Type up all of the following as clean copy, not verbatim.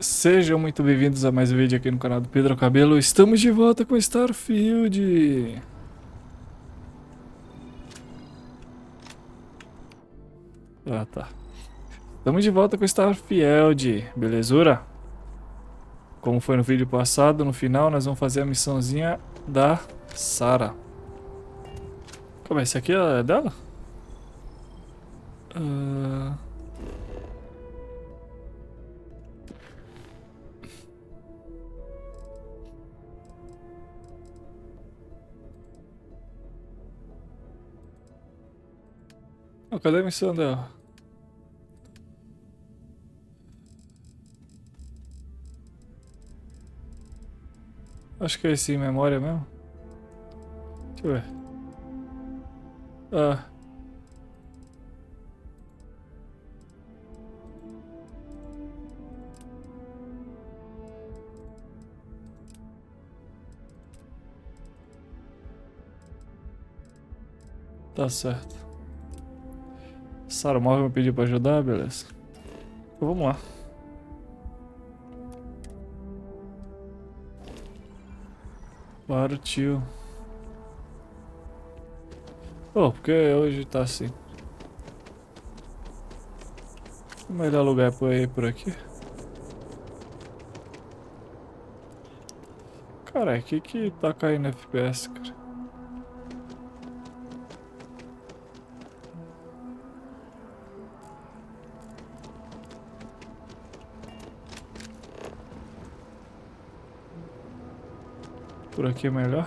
Sejam muito bem-vindos a mais um vídeo aqui no canal do Pedroelcabello. Estamos de volta com Starfield. Ah, tá. Estamos de volta com Starfield, belezura? Como foi no vídeo passado, no final nós vamos fazer a missãozinha da Sarah. Como é? Esse aqui é dela? Ah... Oh, cadê a missão dela? Acho que é esse In Memoriam mesmo. Deixa eu ver. Ah. Tá certo. Sarah me pediu pra ajudar, beleza. Então, vamos lá. Partiu. Oh, porque hoje tá assim. O melhor lugar pra ir por aqui? Cara, que tá caindo FPS, cara? Por aqui é melhor?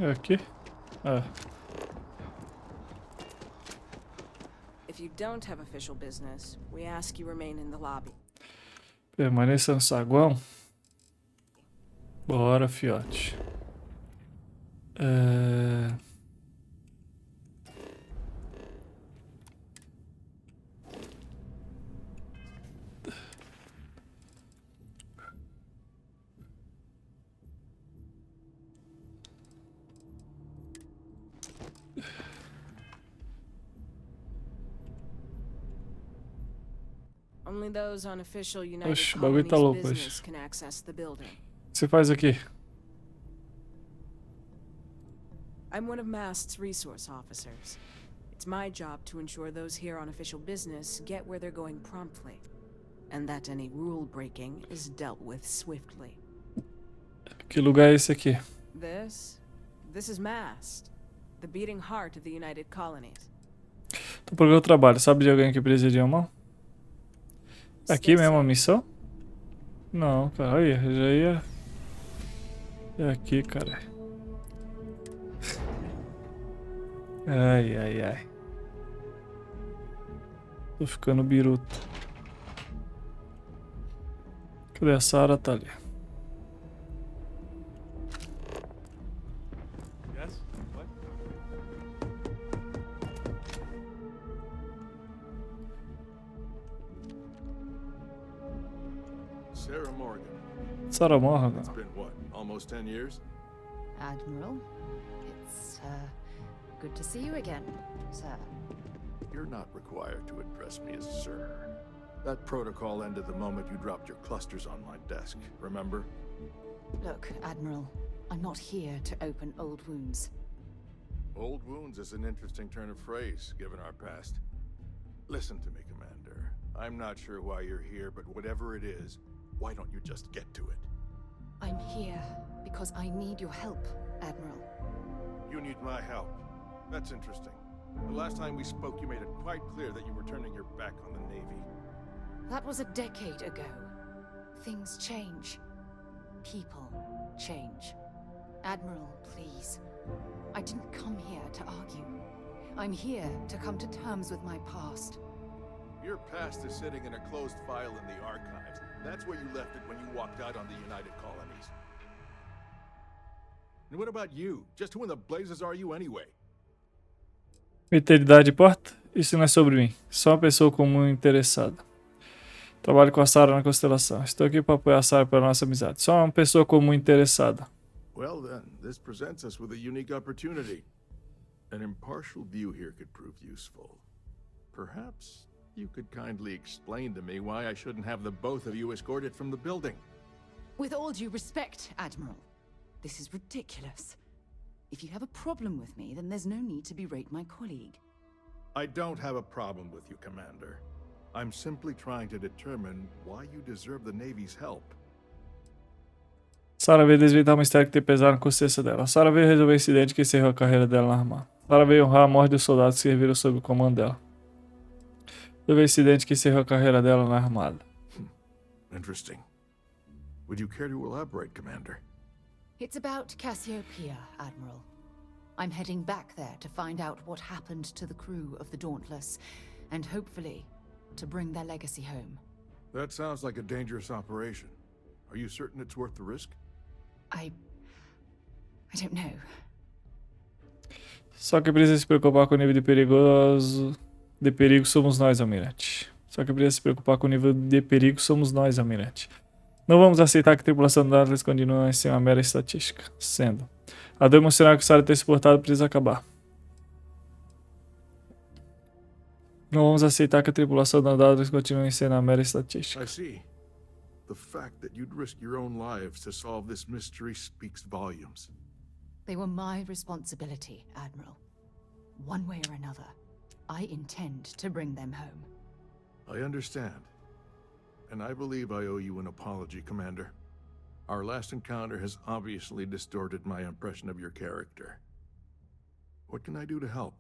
É aqui? Ah. If you don't have official business, we ask you remain in the lobby. Permaneça no saguão? Bora, fiote. Only those on official United Oxe, o bagulho tá Colonies louco business hoje. can access the building. O que você faz aqui? I'm one of Mast's resource officers. It's my job to ensure those here on official business get where they're going promptly, and that any rule breaking is dealt with swiftly. Que lugar é esse aqui? This is Mast, the beating heart of the United Colonies. Tô procurando o trabalho. Sabe de alguém que precisa de uma mão? Aqui mesmo a missão? Não, cara. Olha, já ia... É aqui, cara. Ai, ai, ai. Tô ficando biruto. Cadê a Sarah? Tá ali. Sarah Morgan. It's been what, almost 10 years? Admiral, it's good to see you again, sir. You're not required to address me as sir. That protocol ended the moment you dropped your clusters on my desk, remember? Look, Admiral, I'm not here to open old wounds. Old wounds is an interesting turn of phrase, given our past. Listen to me, Commander. I'm not sure why you're here, but whatever it is, Why don't you just get to it? I'm here because I need your help, Admiral. You need my help. That's interesting. The last time we spoke, you made it quite clear that you were turning your back on the Navy. That was a decade ago. Things change. People change. Admiral, please. I didn't come here to argue. I'm here to come to terms with my past. Your past is sitting in a closed file in the archives. That's where you left it when you walked out on the United Colonies. And what about you? Just who in the blazes are you anyway? Eternidade importa? Isso não é sobre mim. Sou uma pessoa comum e interessada. Trabalho com a Sarah na constelação. Estou aqui para apoiar a Sarah pela nossa amizade. Sou uma pessoa comum e interessada. Well then, this presents us with a unique opportunity. An impartial view here could prove useful. Perhaps you could kindly explain to me why I shouldn't have the both of you escorted from the building. With all due respect, Admiral, this is ridiculous. If you have a problem with me, then there's no need to berate my colleague. I don't have a problem with you, Commander. I'm simply trying to determine why you deserve the Navy's help. Sarah veio desvendar um mistério que tem pesado na consciência dela. Sarah veio resolver o incidente que encerrou a carreira dela na Armada. Sarah veio honrar a morte dos soldados que serviram sob o comando dela. Resolver o incidente que encerrou a carreira dela na Armada. Interesting. Would you care to elaborate, Commander? It's about Cassiopeia, Admiral. I'm heading back there to find out what happened to the crew of the Dauntless, and hopefully, to bring their legacy home. That sounds like a dangerous operation. Are you certain it's worth the risk? I don't know. Só que precisa se preocupar com o nível de perigo somos nós, Almirante. Só que precisa se preocupar com o nível de perigo somos nós, Almirante. Não vamos aceitar que a tripulação do Dauntless continue a ser uma mera estatística. Sendo. A dor emocional que o Sarah tem suportado precisa acabar. Não vamos aceitar que a tripulação do Dauntless continue sendo uma mera estatística. I see. The fact that you'd risk your own lives to solve this mystery speaks volumes. They were my responsibility, Admiral. One way or another, I intend to bring them home. I understand. And I believe I owe you an apology, Commander. Our last encounter has obviously distorted my impression of your character. What can I do to help?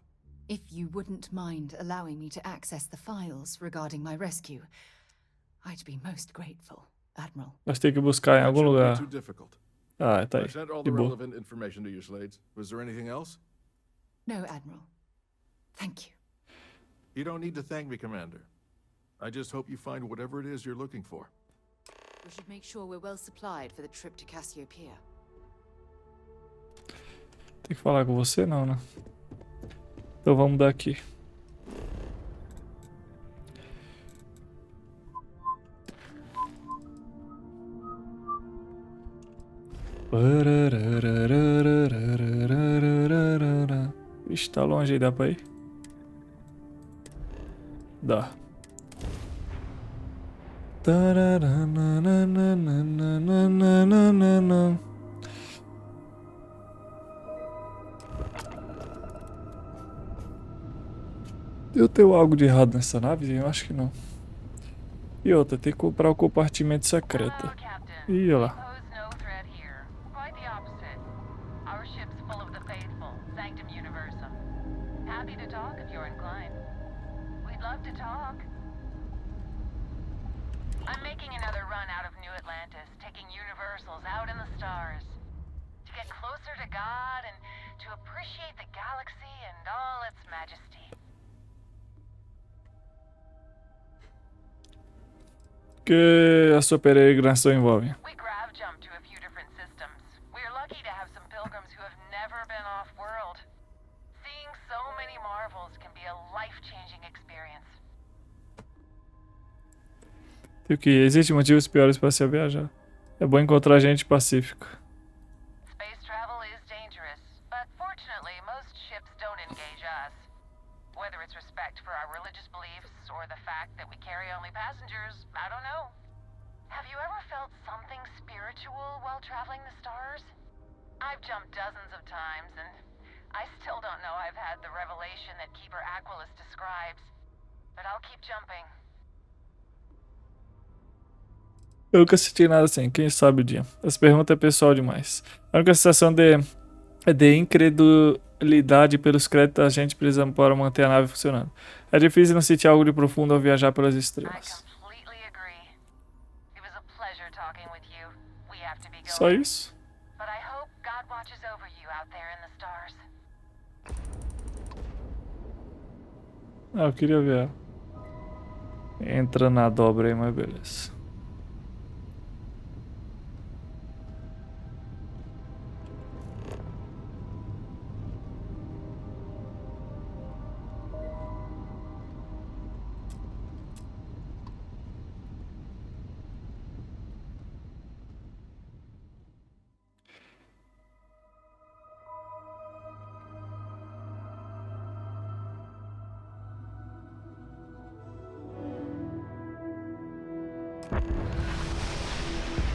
If you wouldn't mind allowing me to access the files regarding my rescue, I'd be most grateful, Admiral. Nós temos que buscar em algum lugar. Too difficult. Ah, tá aí. I sent all De the boa. relevant information to you, Slades. Was there anything else? No, Admiral. Thank you. You don't need to thank me, Commander. I just hope you find whatever it is you're looking for. We should make sure we're well supplied for the trip to Cassiopeia. Tem que falar com você, não, né? Então vamos daqui. Ixi, tá longe aí, dá pra ir? Dá. Eu tenho algo de errado nessa nave? Eu acho que não. E outra, tem que comprar o compartimento secreto. Ih, olha lá. I'm making another run out of New Atlantis, taking universals out in the stars. To get closer to God and to appreciate the galaxy and all its majesty. Que a sua peregrinação envolve? We grav jumped to a few different systems. We're lucky to have some pilgrims who have never been off-world. Seeing so many marvels can be a life-changing experience. Tem que existem motivos piores para se viajar. É bom encontrar gente pacífica. Space travel is dangerous, but fortunately most ships don't engage us. Whether it's respect for our religious beliefs or the fact that we carry only passengers, I don't know. Have you ever felt something spiritual while traveling the stars? I've jumped dozens of times and I still don't know I've had the revelation that Keeper Aquilus describes. But I'll keep jumping. Eu nunca senti nada assim, quem sabe o dia. Essa pergunta é pessoal demais. A única sensação de incredulidade pelos créditos a gente precisa para manter a nave funcionando. É difícil não sentir algo de profundo ao viajar pelas I estrelas. completely agree. It was a pleasure talking with you. We have to be Só going. isso? But I hope God watches over you out there in the stars. Ah, eu queria ver ela. Entra na dobra aí, mas beleza.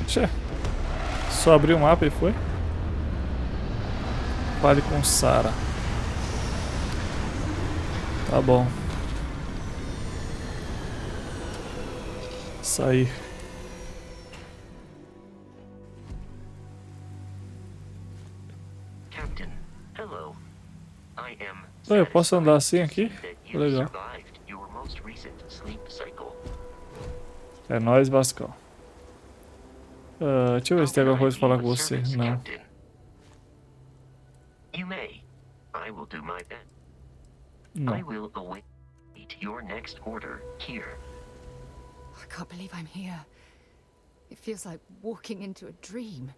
Tchê. Só abrir o mapa e foi. Fale com Sarah. Tá bom. Sair. Captain, hello. I am Eu posso andar assim aqui? that you Legal. survived your most recent sleep cycle. É nóis, Vascão. Deixa eu ver se tem alguma coisa pra falar com How você. can I be of service, Não. Captain? You may. I will do my best. I Não. will await your next order here. I can't believe I'm here. It feels like walking into a dream.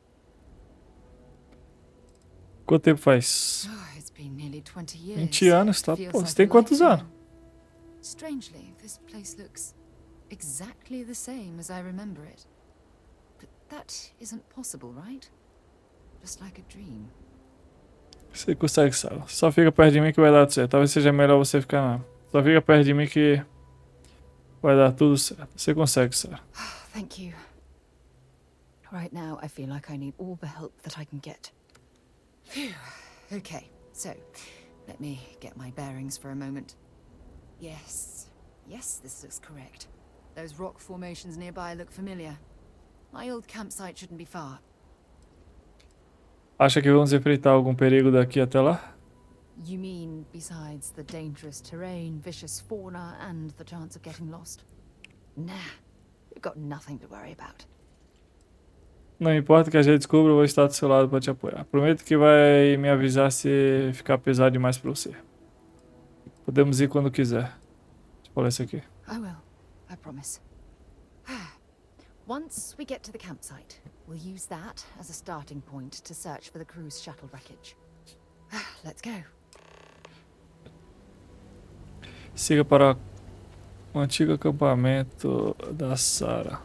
Quanto tempo faz? Oh, it's been nearly 20 years. 20 anos, tá? Feels Pô, like você tem a quantos lifetime. anos? Strangely, this place looks exactly the same as I remember it. But that isn't possible, right? Just like a dream. Você consegue, Sarah. Só fica perto de mim que vai dar tudo certo. Talvez seja melhor você ficar na... Só fica perto de mim que vai dar tudo certo. Você consegue, Sarah. Thank you. Right now, I feel like I need all the help that I can get. Phew. Okay, so let me get my bearings for a moment. Yes, this looks correct. Those rock formations nearby look familiar. My old campsite shouldn't be far. Acha que vamos enfrentar algum perigo daqui até lá? You mean besides the dangerous terrain, vicious fauna, and the chance of getting lost? Nah, we've got nothing to worry about. Não importa que a gente descubra, eu vou estar do seu lado para te apoiar. Prometo que vai me avisar se ficar pesado demais para você. Podemos ir quando quiser. Deixa eu falar isso aqui. I will, I promise. Once we get to the campsite, we'll use that as a starting point to search for the cruise shuttle wreckage. Let's go. Siga para o antigo acampamento da Sarah.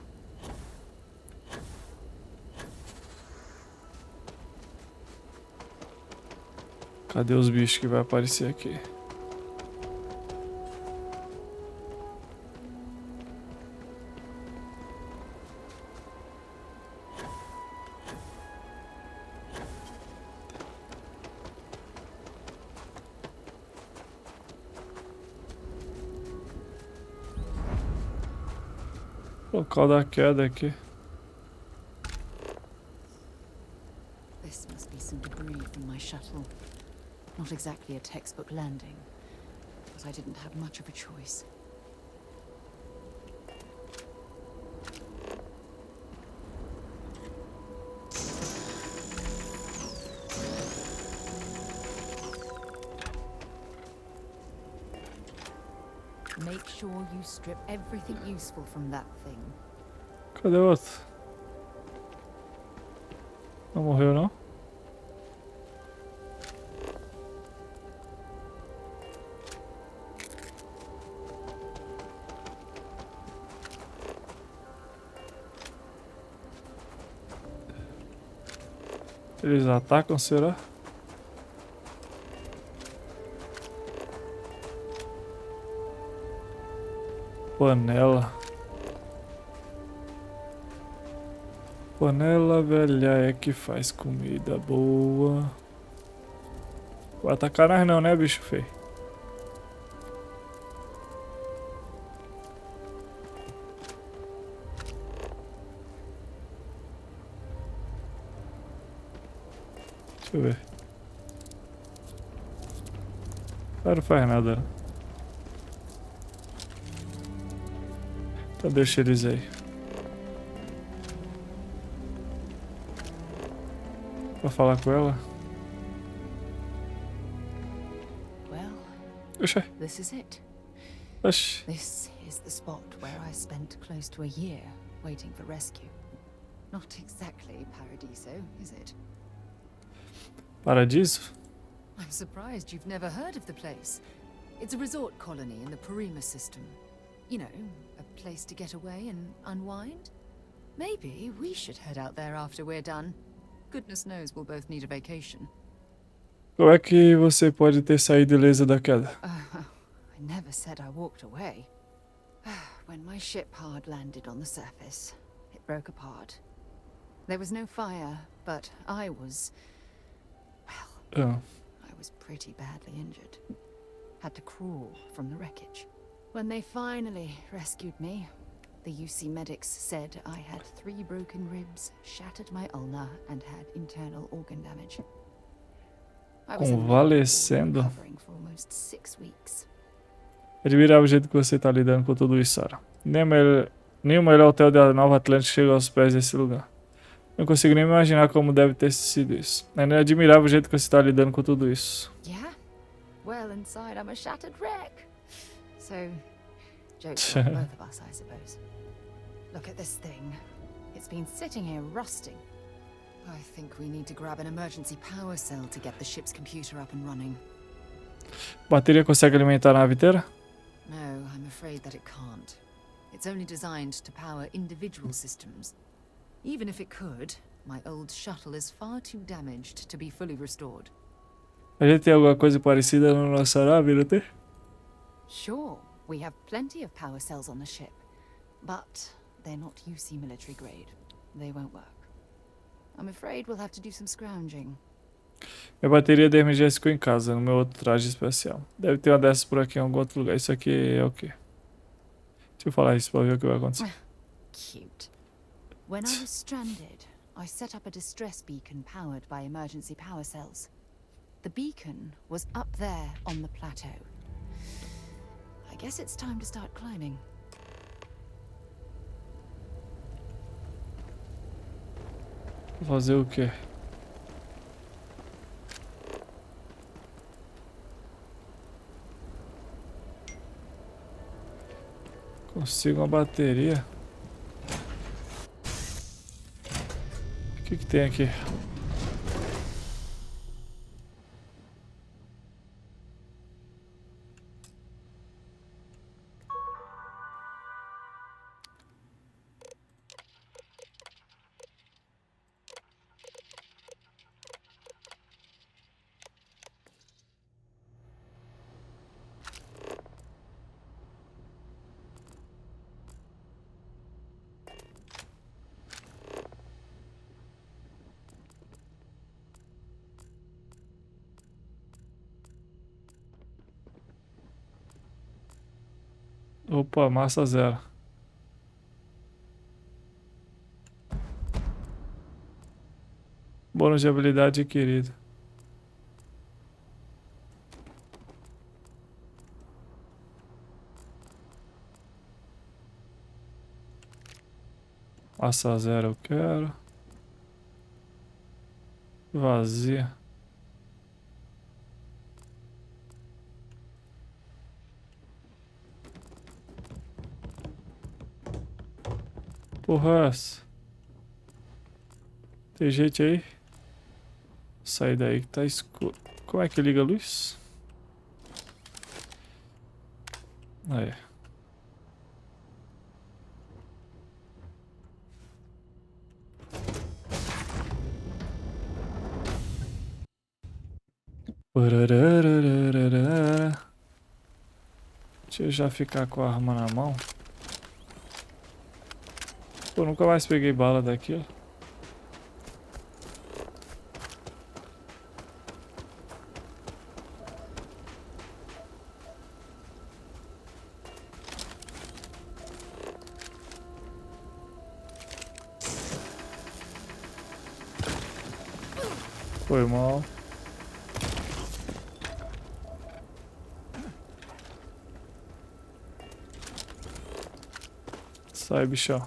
Cadê os bichos que vai aparecer aqui? Local da queda aqui. This must be some debris from my shuttle. Not exactly a textbook landing, but I didn't have much of a choice. Make sure you strip everything useful from that thing. Cadê o outro? Não morreu, não? Eles atacam, será? Panela. Panela velha é que faz comida boa. Vai atacar nós não, né, bicho feio? Deixa eu ver. Não faz nada. Né? Então deixa eles aí. Pra falar com ela. Well, Oxê. this is it. Oxê. This is the spot where I spent close to a year waiting for rescue. Not exactly Paradiso, is it? Paradiso? I'm surprised you've never heard of the place. It's a resort colony in the Parima system. You know, a place to get away and unwind. Maybe we should head out there after we're done. Goodness knows we'll both need a vacation. Como é que você pode ter saído ilesa da queda? I never said I walked away. When my ship hard landed on the surface, it broke apart. There was no fire, but I was... well, Ah. I was pretty badly injured. Had to crawl from the wreckage. When they finally rescued me, the UC medics said I had 3 broken ribs, shattered my ulna, and had internal organ damage. I was in medical ward Convalescendo. recovering for almost 6 weeks. Admirável o jeito que você tá lidando com tudo isso, Sarah. Nem o melhor hotel da Nova Atlântica chega aos pés desse lugar. Não consigo nem imaginar como deve ter sido isso. É admirável o jeito que você tá lidando com tudo isso. Yeah? Well, inside I'm a shattered wreck. So, jokes on both of us, I suppose. Look at this thing. It's been sitting here rusting. I think we need to grab an emergency power cell to get the ship's computer up and running. Bateria consegue alimentar a nave inteira? No, I'm afraid that it can't. It's only designed to power individual systems. Even if it could, my old shuttle is far too damaged to be fully restored. A gente tem alguma coisa parecida na nossa nave, não tem? Sure, we have plenty of power cells on the ship, but they're not UC military grade. They won't work. I'm afraid we'll have to do some scrounging. Minha bateria de emergência ficou em casa, no meu outro traje especial. Deve ter uma dessas por aqui em algum outro lugar. Isso aqui é o quê? Deixa eu falar isso pra ver o que vai acontecer. Cute. When I was stranded, I set up a distress beacon powered by emergency power cells. The beacon was up there on the plateau. I guess it's time to start climbing. Vou fazer o quê? Consigo uma bateria. O que que tem aqui? Opa, massa 0. Bônus de habilidade adquirido. Massa 0 eu quero. Vazia. Porra, essa. Tem gente aí? Sai daí que tá escuro. Como é que liga a luz? Aí. Deixa eu já ficar com a arma na mão. Pô, nunca mais peguei bala daquilo. Foi mal. Sai, bichão.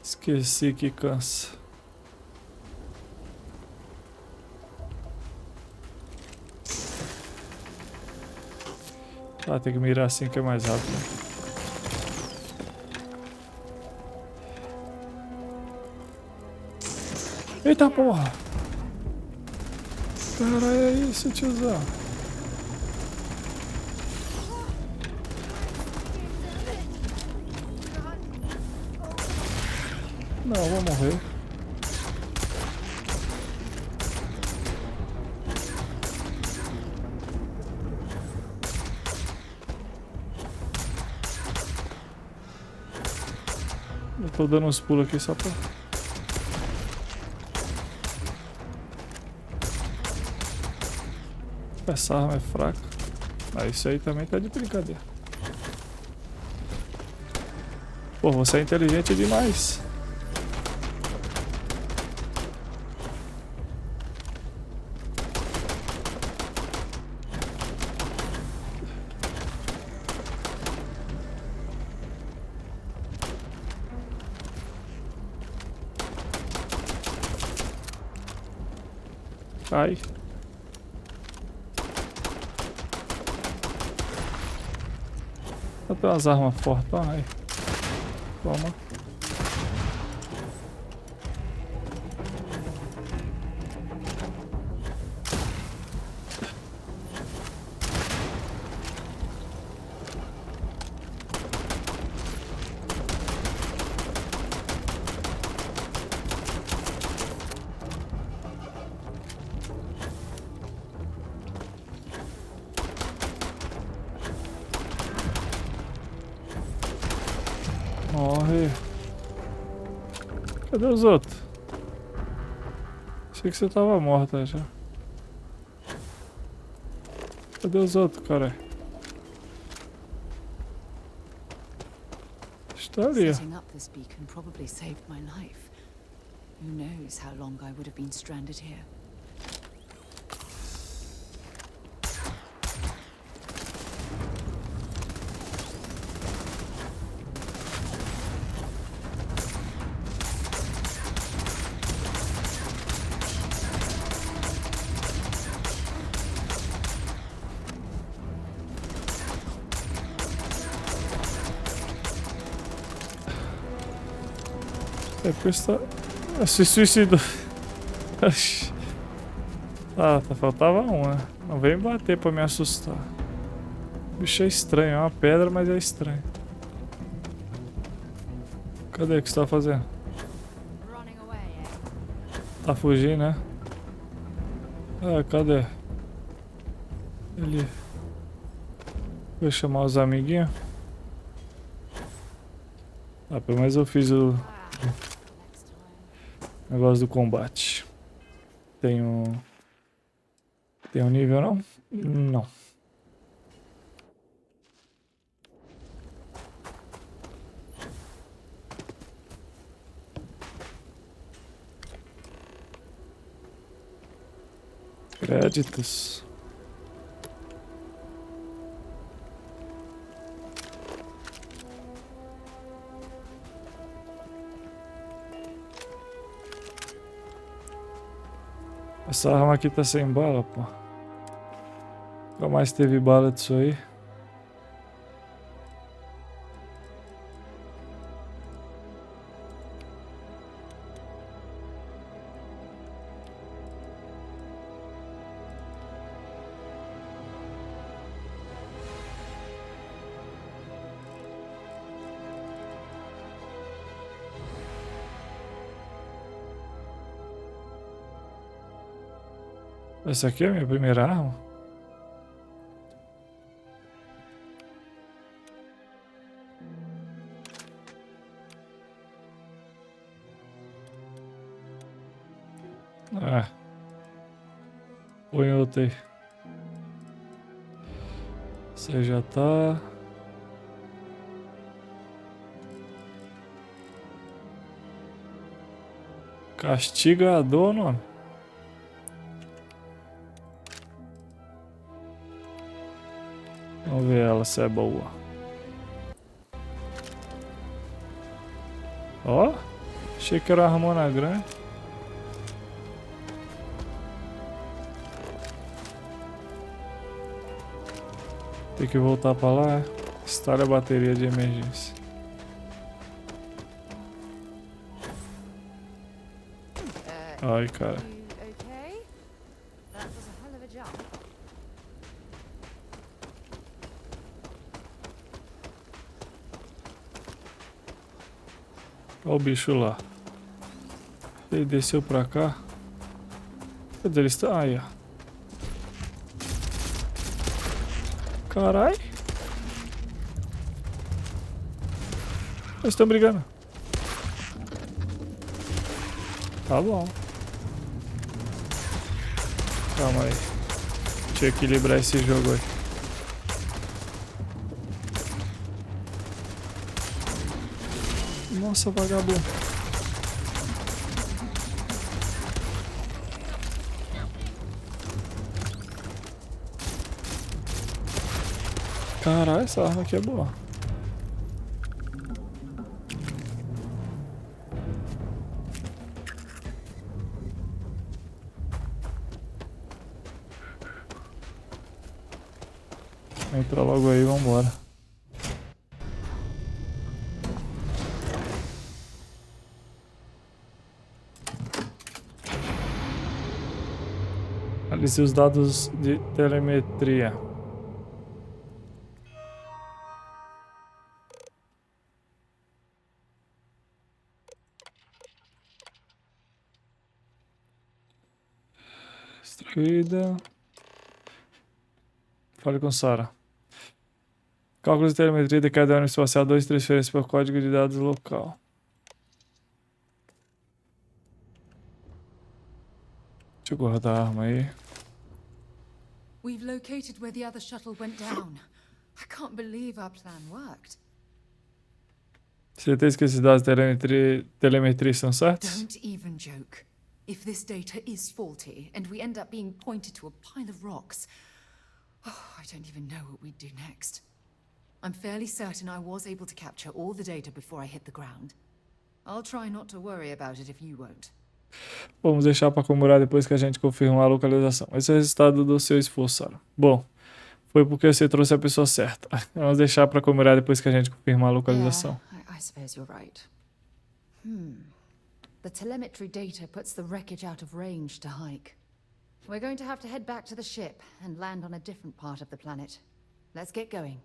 Esqueci que cansa. Ah, tem que mirar assim que é mais rápido. Eita porra! Caralho, é isso, tiozão. Não, vou morrer. Eu tô dando uns pulos aqui só pra... Essa arma é fraca. Ah, isso aí também tá de brincadeira. Pô, você é inteligente demais. Ai. Eu tenho umas armas fortes, ó. Aí. Toma. Morre. Cadê os outros? Achei que você tava morta já. Cadê os outros, cara? Está ali. Setting up this beacon probably saved my life. Who knows how long I would have been stranded here. É porque está... se suicidou. Ah, faltava um, né? Não vem bater pra me assustar. O bicho é estranho, é uma pedra, mas é estranho. Cadê o que você tá fazendo? Tá fugindo, né? Ah, cadê? Ele... Vou chamar os amiguinhos. Ah, pelo menos eu fiz o negócio do combate. Tem um nível, não? Não. Créditos. Essa arma aqui tá sem bala, pô. Nunca mais teve bala disso aí. Essa aqui é a minha primeira arma. É. Põe outro aí. Você já tá. Castigador, nome. Vamos ver ela se é boa. Ó, achei que era uma Ramona grande. Tem que voltar pra lá, é? Instale a bateria de emergência. Ai, cara. Okay? That was a hell of a jump. Olha o bicho lá. Ele desceu pra cá. Cadê ele? Está aí, ó. Carai. Eles estão brigando. Tá bom. Calma aí. Deixa eu equilibrar esse jogo aí. Nossa, vagabundo. Caralho, essa arma aqui é boa. Entra logo aí, vambora. Analise os dados de telemetria. Extraída. Fale com Sarah. Cálculos de telemetria de cada ano espacial 2, transferência por código de dados local. Deixa eu guardar a arma aí. We've located where the other shuttle went down. I can't believe our plan worked. Certeza que esses dados de telemetria são certos? Don't even joke. If this data is faulty and we end up being pointed to a pile of rocks, I don't even know what we'd do next. I'm fairly certain I was able to capture all the data before I hit the ground. I'll try not to worry about it if you won't. Vamos deixar para comemorar depois que a gente confirmar a localização. Esse é o resultado do seu esforço, Sarah. Bom, foi porque você trouxe a pessoa certa. Vamos deixar para comemorar depois que a gente confirmar a localização. Yeah, I suppose you're right. The telemetry data puts the wreckage out of range to hike. We're going to have to head back to the ship and land on a different part of the planet. Let's get going.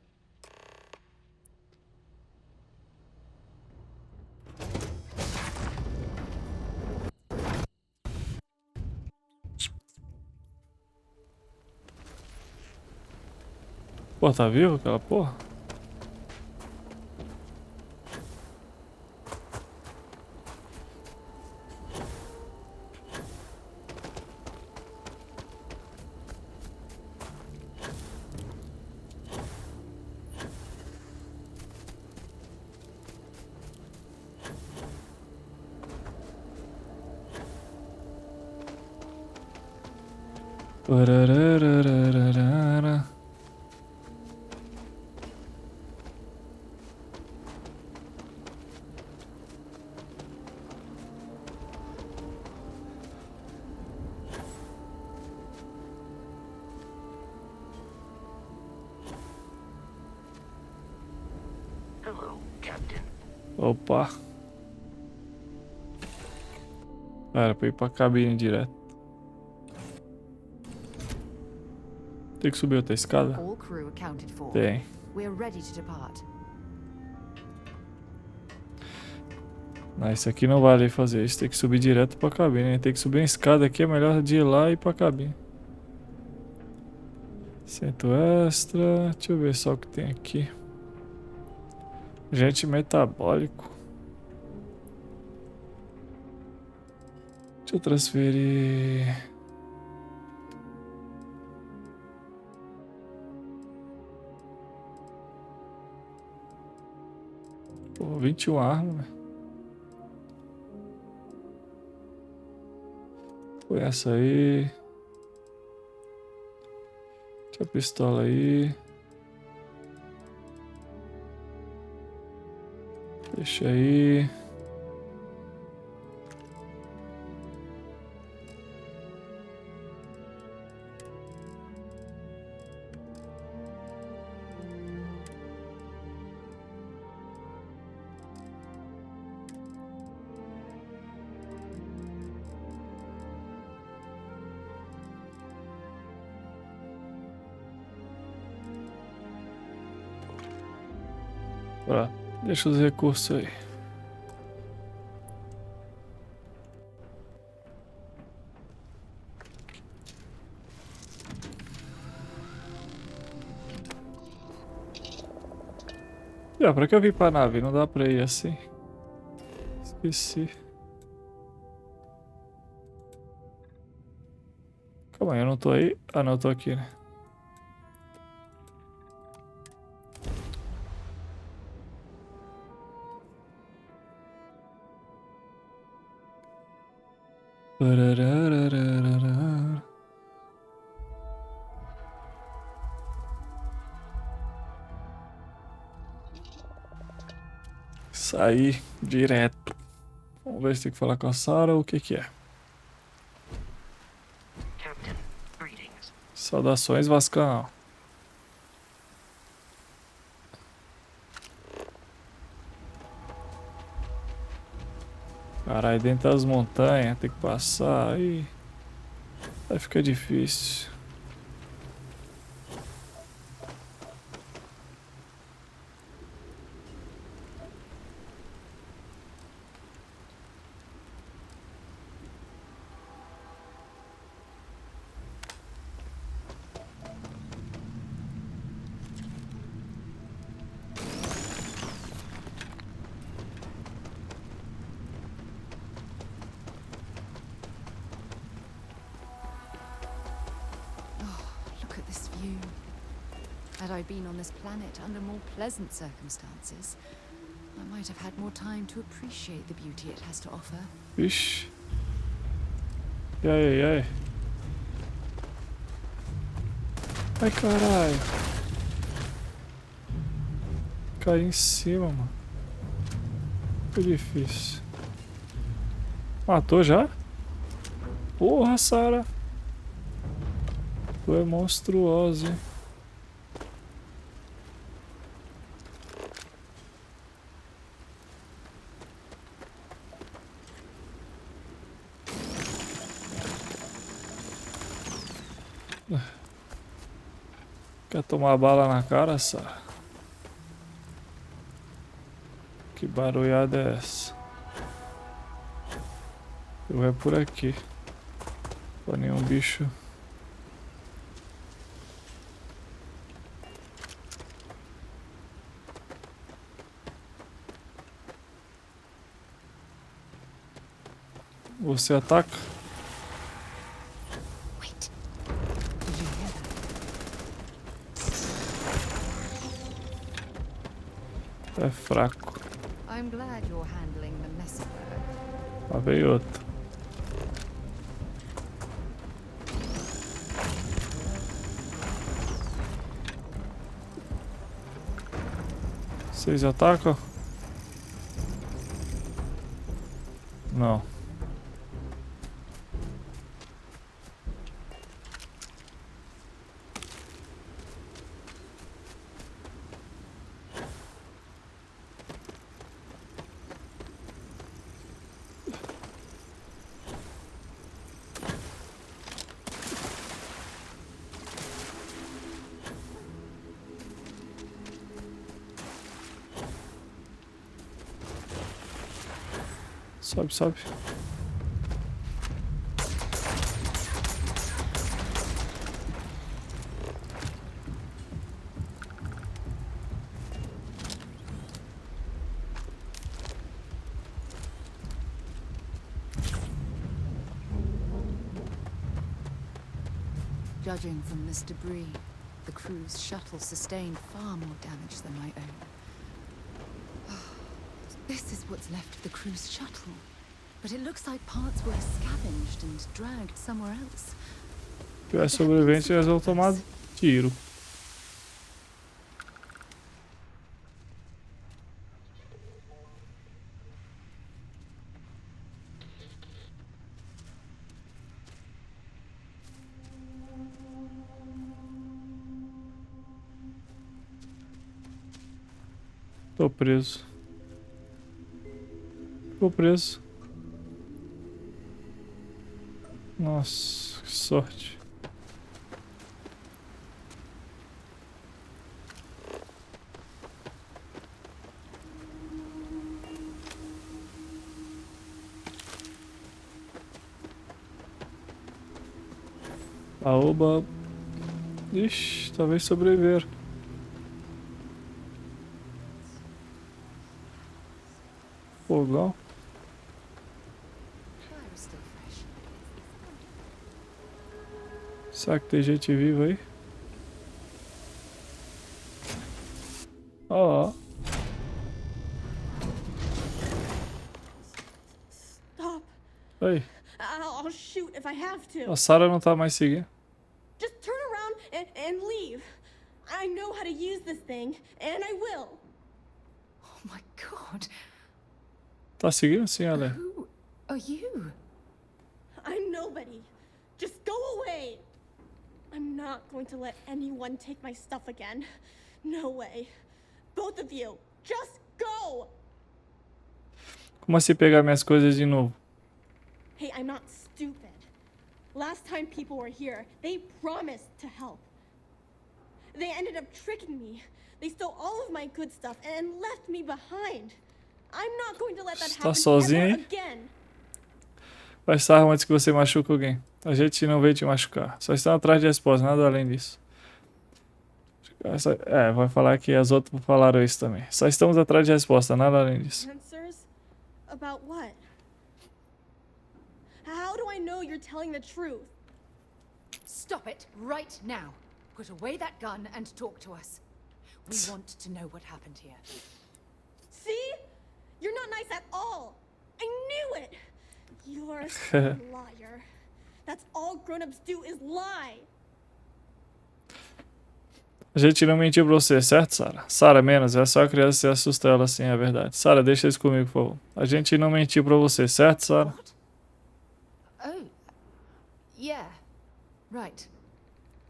Pô, tá vivo aquela porra? Parararararara. Hello, Captain. Opa. Era pra ir pra cabine direto. Tem que subir outra escada? All crew accounted for. Tem. We're ready to depart. Não, isso aqui não vale fazer isso. Tem que subir direto pra cabine. Tem que subir uma escada aqui. É melhor de ir lá e ir pra cabine. Centro extra. Deixa eu ver só o que tem aqui. Agente metabólico. Deixa eu transferir. Pô, 21 armas, velho. Põe essa aí. Deixa a pistola aí. Deixa aí. Pronto. Deixa os recursos aí. Pra que eu vim pra nave? Não dá pra ir assim. Esqueci. Calma aí, eu não tô aí. Ah, não, eu tô aqui, né? Parararararara. Sair direto. Vamos ver se tem que falar com a Sarah ou o que que é. Captain, greetings. Saudações, Vascão. Caralho, dentro das montanhas, tem que passar aí. Vai ficar difícil. Look at this view. Had I been on this planet under more pleasant circumstances, I might have had more time to appreciate the beauty it has to offer. Vixe. E aí, e aí? Ai, caralho. Caí em cima, mano. Foi difícil. Matou já? Porra, Sarah. Tu é monstruosa, hein? Quer tomar bala na cara, Sarah? Que barulhada é essa? Eu vou por aqui. Pra nenhum bicho. Você ataca? Wait. Did you hear that? É fraco. I'm glad you're handling the messy work. Lá veio outro. Vocês atacam? Não. Sobe, sobe. Judging from this debris, the crew's shuttle sustained far more damage than my own. This is what's left of the crew's shuttle. But it looks like parts were scavenged and dragged somewhere else. Se tivesse sobrevivente, eles vão tomar tiro. Tô preso. Tô preso. Nossa, que sorte. Aoba. Ixi, talvez sobreviver. Fogão. Será que tem gente viva aí? Ó. Stop. Aí. I'll shoot if I have to. A Sarah não tá mais seguindo. Just turn around and leave. I know how to use this thing, and I will. Oh my god. Tá seguindo sim, Ale. Who are you? I'm nobody. Just go away. I'm not going to let anyone take my stuff again. No way. Both of you, just go. Como assim pegar minhas coisas de novo? Hey, I'm not stupid. Last time people were here, they promised to help. They ended up tricking me. They stole all of my good stuff and left me behind. I'm not going to let that Está happen sozinho ever aí? again. Vai estar antes que você machuque alguém. A gente não veio te machucar. Só estão atrás de resposta, nada além disso. Vai falar que as outras falaram isso também. Só estamos atrás de resposta, nada além disso. Answers? About what? How do I know you're telling the truth? Stop it right now. Put away that gun and talk to us. We want to know what happened here. See? You're not nice at all. I knew it. You're a liar. That's all grown-ups do is lie. A gente não mentiu pra você, certo, Sarah? Sarah, menos. É só a criança se assusta ela assim, é verdade. Sarah, deixa isso comigo, por favor. A gente não mentiu pra você, certo, Sarah? What? Oh. Yeah. Right.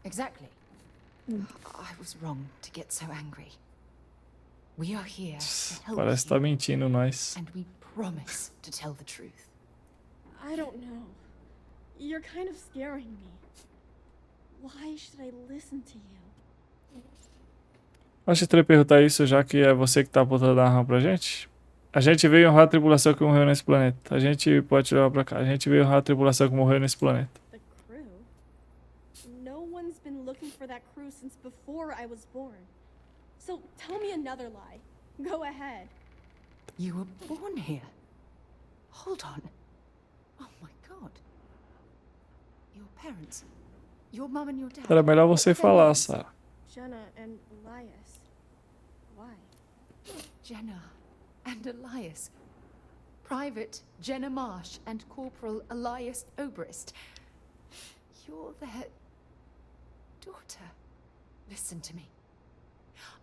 Exactly. I was wrong to get so angry. We are here to help Parece que tá you, mentindo nós. and we promise to tell the truth. I don't know. You're kind of scaring me. Why should I listen to you? Acho estranho perguntar isso, já que é você que tá apontando a arma pra gente. A gente veio honrar a tripulação que morreu nesse planeta. A gente pode te levar pra cá. A gente veio honrar a tripulação que morreu nesse planeta. The crew? No one's been looking for that crew since before I was born. So tell me another lie. Go ahead. You were born here. Hold on. Oh my god. Your parents. Your mum and your dad. Era melhor você What were their falar, names? Sarah. Jenna and Elias. Why? Jenna and Elias. Private Jenna Marsh and Corporal Elias Obrist. You're their daughter. Listen to me.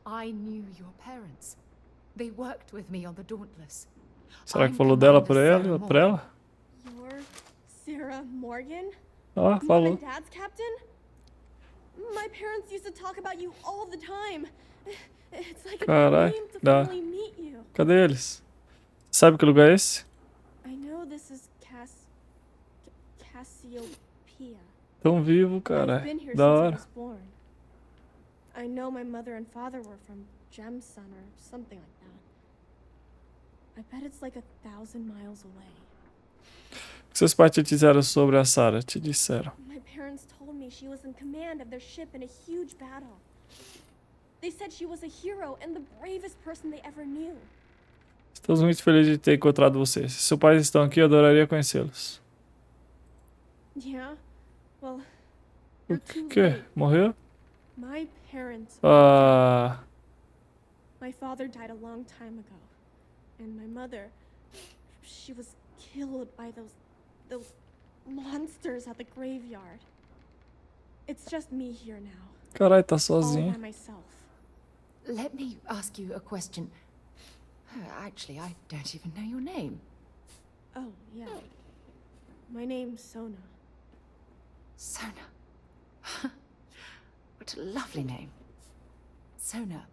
I knew your parents. They worked with me on the Dauntless. Será que I'm falou dela Commander pra Sarah ela? Morgan. Pra ela? You're Sarah Morgan? Ó, Mom falou. and Dad's captain? My parents used to talk about you all the time. It's like a Carai, dream to dá. finally meet you. Cadê eles? Sabe que lugar é esse? I know this is Cassiopeia. Tão vivo, I've cara. been here Da since I hora. was born. I know my mother and father were from Gemsun or something like that. I bet it's like 1,000 miles away. O que seus pais te disseram sobre a Sarah? Te disseram. My parents told me she was in command of their ship in a huge battle. They said she was a hero and the bravest person they ever knew. Estamos muito felizes de ter encontrado vocês. Se seus pais estão aqui, eu adoraria conhecê-los. Yeah? Well, You're too Que? late. Morreu? My parents. Ah, My father died a long time ago, and my mother, she was killed by those monsters at the graveyard. It's just me here now, caralho, tá all by sozinho. myself. Let me ask you a question. Actually, I don't even know your name. Oh, yeah. My name's Sona. Sona. What a lovely name. Sona,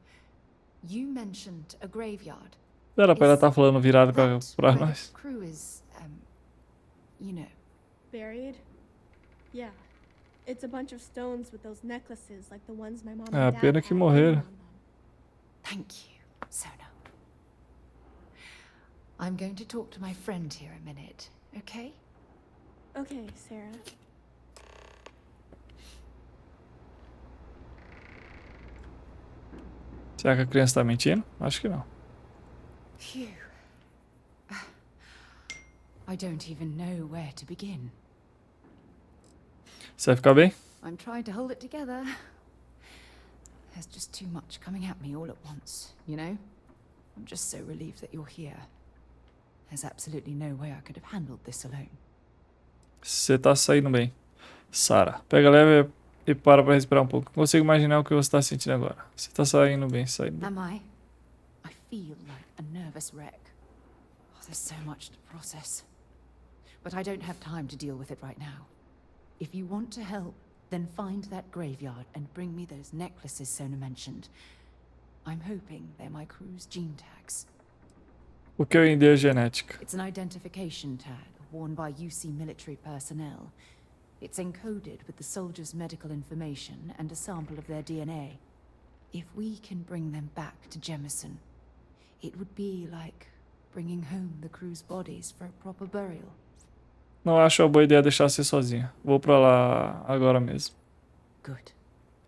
you mentioned a graveyard. Era pra ela estar falando virado pra That where the nós. crew is, you know. Buried? Yeah. It's a bunch of stones with those necklaces like the ones my mom É, and dad pena que had morreram. written on them. Thank you, Sona. I'm going to talk to my friend here a minute, okay? Okay, Sarah. Será que a criança tá mentindo? Acho que não. Phew. I don't even know where to begin. Você vai ficar bem? I'm trying to hold it together. There's just too much coming at me all at once, you know? I'm just so relieved that you're here. There's absolutely no way I could have handled this alone. Você tá saindo bem. Sarah, pega leve e para pra respirar um pouco. Consigo imaginar o que você tá sentindo agora. Você tá saindo bem, saindo bem. Am I? I feel like a nervous wreck. Oh, there's so much to process. But I don't have time to deal with it right now. If you want to help, then find that graveyard and bring me those necklaces Sona mentioned. I'm hoping they're my crew's gene tags. O que eu entendi é genética. It's an identification tag worn by UC military personnel. It's encoded with the soldiers' medical information and a sample of their DNA. If we can bring them back to Jemison, it would be like bringing home the crew's bodies for a proper burial. Não acho uma boa ideia deixar você sozinha. Vou pra lá agora mesmo. Good.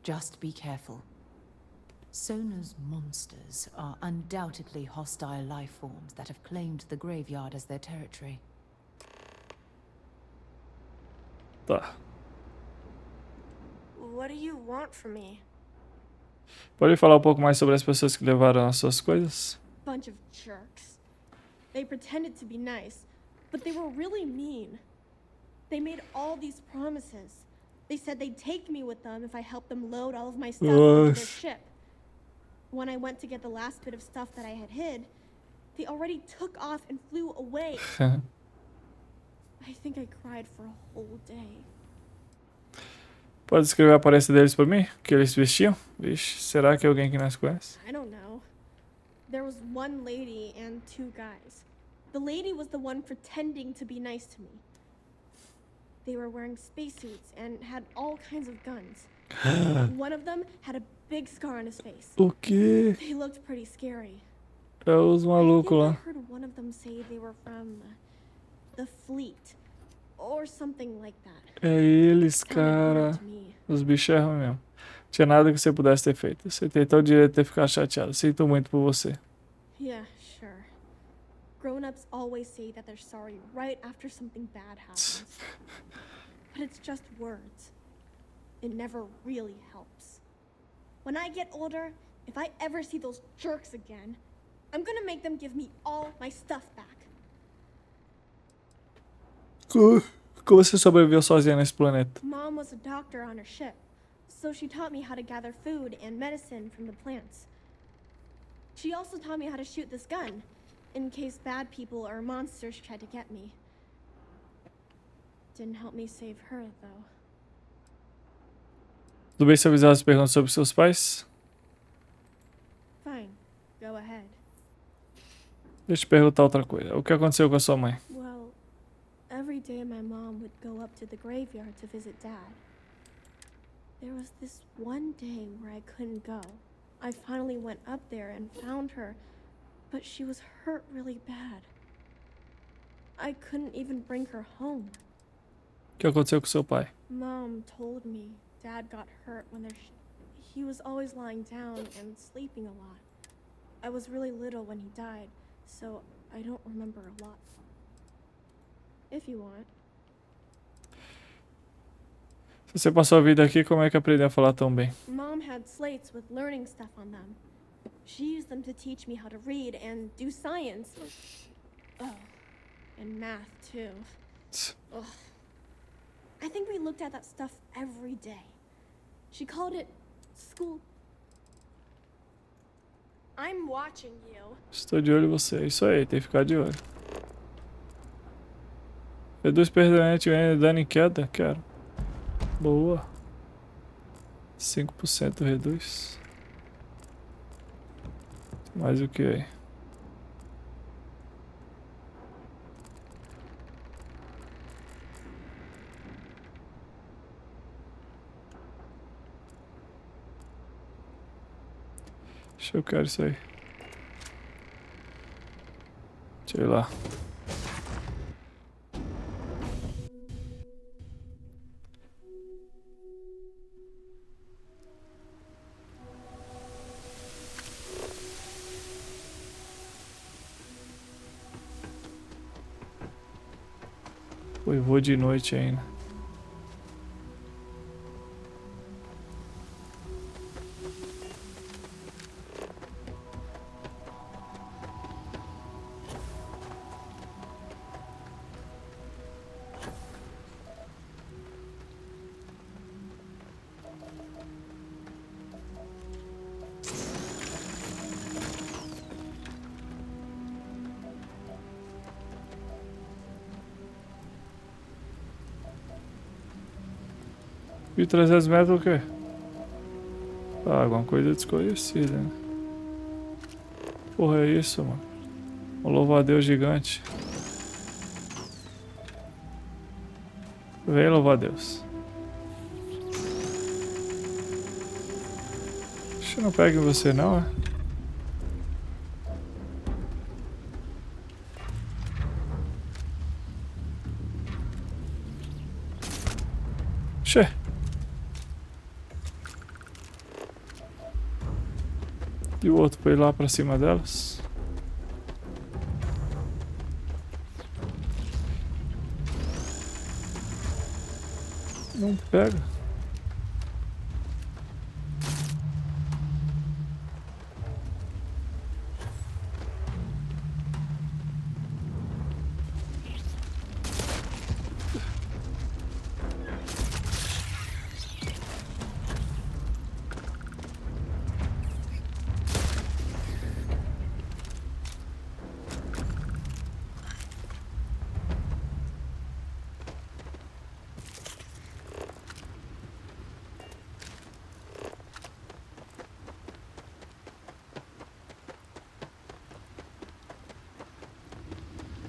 Just be careful. Sona's monsters are undoubtedly hostile life forms that have claimed the graveyard as their territory. Tá. What do you want from me? Pode falar um pouco mais sobre as pessoas que levaram as suas coisas? Bunch of jerks. They pretended to be nice, but they were really mean. They made all these promises. They said they'd take me with them if I helped them load all of my stuff onto their ship. When I went to get the last bit of stuff that I had hid, they already took off and flew away. I think I cried for a whole day. Pode descrever a aparência deles pra mim? O que eles vestiam? Vixe, será que é alguém que nós conhece? I don't know. There was one lady and two guys. The lady was the one pretending to be nice to me. They were wearing spacesuits and had all kinds of guns. One of them had a big scar on his face. O quê? They looked pretty scary. É os I malucos think I lá. heard one of them say they were from the fleet or something like that. É eles, Sounded cara. weird to me. Os bichos erram mesmo. Tinha nada que você pudesse ter feito. Você tem todo o direito de ter ficado chateado. Sinto muito por você. Yeah, sure. Grown-ups always say that they're sorry right after something bad happens. But it's just words. It never really helps. When I get older, if I ever see those jerks again, I'm gonna make them give me all my stuff back. Como você sobreviveu sozinha nesse planeta? Mom was a doctor on her ship, so she taught me how to gather food and medicine from the plants. She also taught me how to shoot this gun, in case bad people or monsters tried to get me. Didn't help me save her, though. Tudo bem se eu avisar as perguntas sobre seus pais? Fine, go ahead. Deixa eu te perguntar outra coisa. O que aconteceu com a sua mãe? Well, every day my mom would go up to the graveyard to visit Dad. There was this one day where I couldn't go. I finally went up there and found her, but she was hurt really bad. I couldn't even bring her home. O que aconteceu com seu pai? Mom told me Dad got hurt when he was always lying down and sleeping a lot. I was really little when he died, so I don't remember a lot. If you want. Se você passou a vida aqui, como é que aprendeu a falar tão bem? Mom had slates with learning stuff on them. She used them to teach me how to read and do science. Oh, and math too. Ugh. I think we looked at that stuff every day. She called it school. I'm watching you. Estou de olho em você. É isso aí, tem que ficar de olho. Reduz permanentemente dano em queda? Quero. Boa. 5% reduz. Mais o que aí? Deixa eu quero isso aí. Sei lá. Pô, eu vou de noite ainda. E 300 metros o quê? Ah, alguma coisa desconhecida, né? Porra, é isso, mano. Um louva-a-Deus gigante. Vem, louva-a-Deus. Acho que não pega em você, não, é? Xê. E o outro pra ir lá pra cima delas. Não pega.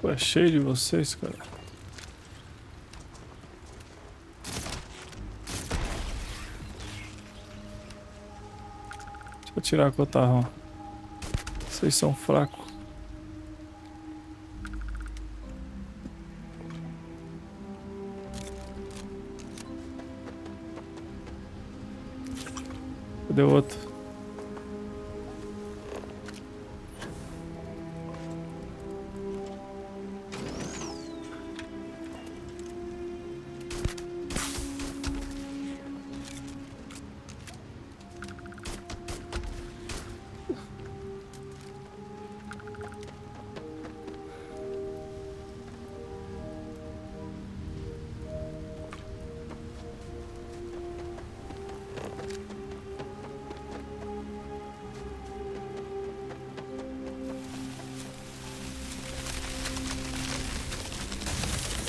Pô, é cheio de vocês, cara. Deixa eu tirar a cotarrão. Vocês são fracos. Cadê o outro?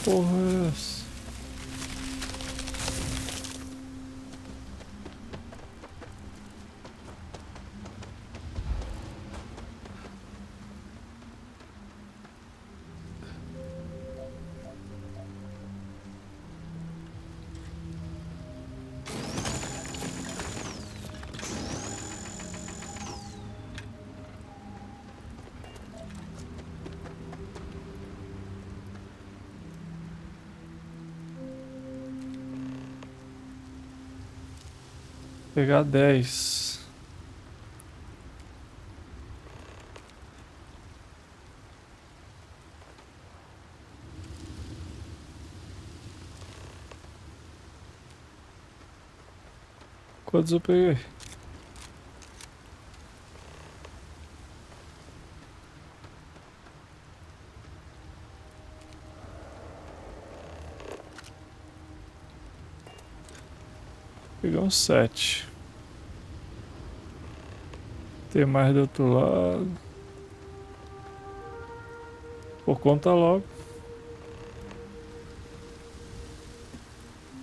Porra é essa? Pegar 10. Quantos eu peguei? Peguei uns 7. Tem mais do outro lado. Pô, conta logo.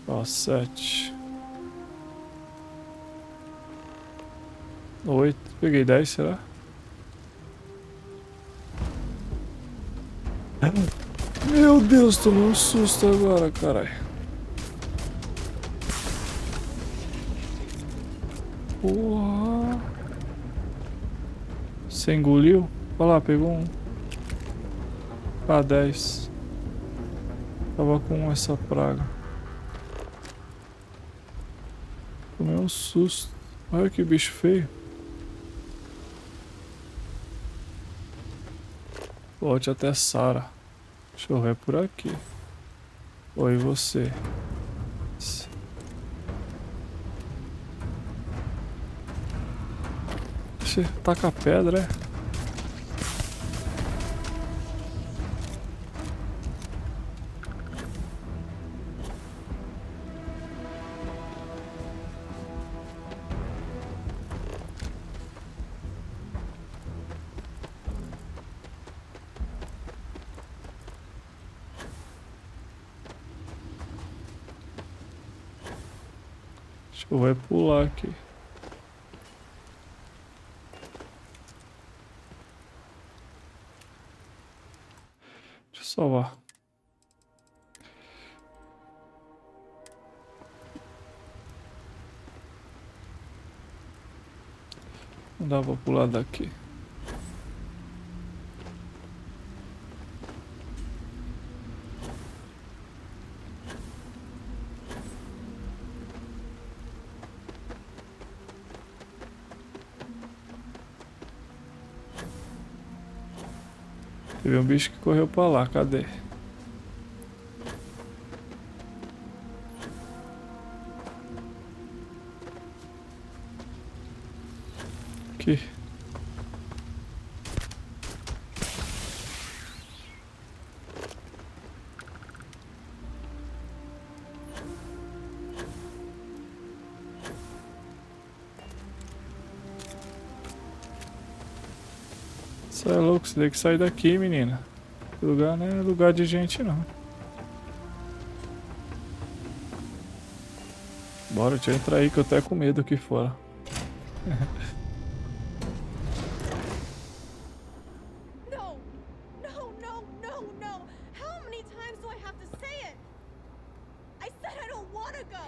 Ó, 7. 8. Peguei 10, será? Meu Deus, tomei um susto agora, caralho. Porra. Você engoliu? Olha lá, pegou um. Ah, 10. Tava com essa praga. Tomei um susto. Olha que bicho feio. Volte até Sara. Deixa eu ver por aqui. Oi, você. Ixi, taca a pedra, é? Deixa eu ver pular aqui. Deixa eu salvar. Não dá pra pular daqui. Teve um bicho que correu pra lá, cadê? Aqui. Você é louco, você tem que sair daqui, menina. Esse lugar não é lugar de gente, não. Bora, deixa eu entrar aí que eu tô com medo aqui fora. No! No, no, no, no! How many times do I have to say it? I said I don't want to go!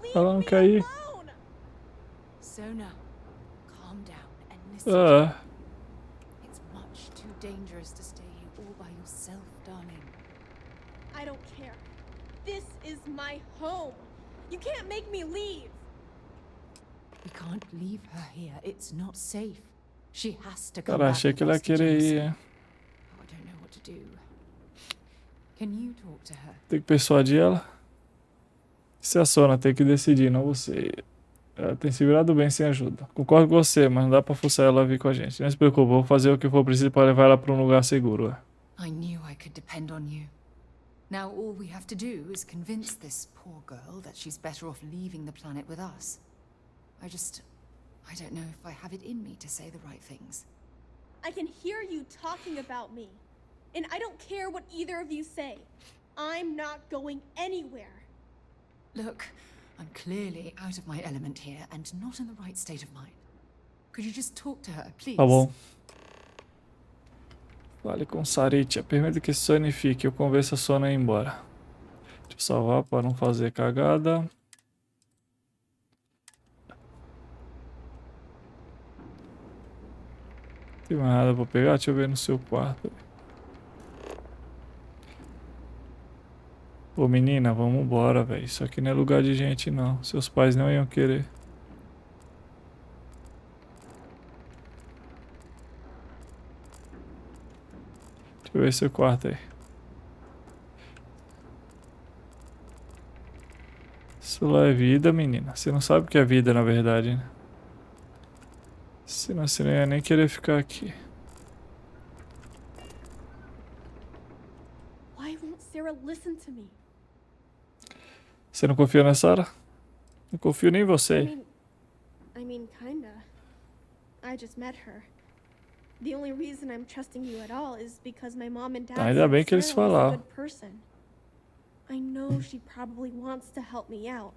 Leave Ela não me quer ir. alone! Sona, calm down and listen to me. Ah, It's much too dangerous to stay here all by yourself, darling. I don't care. This is my home. You can't make me leave. We can't leave her here. It's not safe. She has to come cara, back achei with que ela ia us to querer Jameson. ir, é. Oh, I don't know what to do. Can you talk to her? Tem que persuadir ela. Se a Sona tem que decidir, não você. Ela tem se virado bem sem ajuda. Concordo com você, mas não dá pra forçar ela a vir com a gente. Não se preocupe, vou fazer o que for preciso pra levar ela pra um lugar seguro. É. I knew I could depend on you. Now all we have to do is convince this poor girl that she's better off leaving the planet with us. I don't know if I have it in me to say the right things. I can hear you talking about me. And I don't care what either of you say. I'm not going anywhere. Look, I'm clearly out of my element here and not in the right state of mind. Could you just talk to her, please? Tá bom. Fale com Saritia. Permita que Sony fique. Eu convenço a Sona a ir embora. Deixa eu salvar para não fazer cagada. Tem mais nada pra pegar? Deixa eu ver no seu quarto. Ô menina, vamos embora, velho. Isso aqui não é lugar de gente, não. Seus pais não iam querer. Deixa eu ver seu quarto aí. Isso lá é vida, menina. Você não sabe o que é vida, na verdade, né? Senão você não ia nem querer ficar aqui. Why won't Sarah listen to me? Você não confia na Sarah? Não confio nem em você. I mean, kinda. I just met her. The only reason I'm trusting you at all is because my mom and dad Ainda said bem que eles Sarah was a falaram. good person. I know she probably wants to help me out,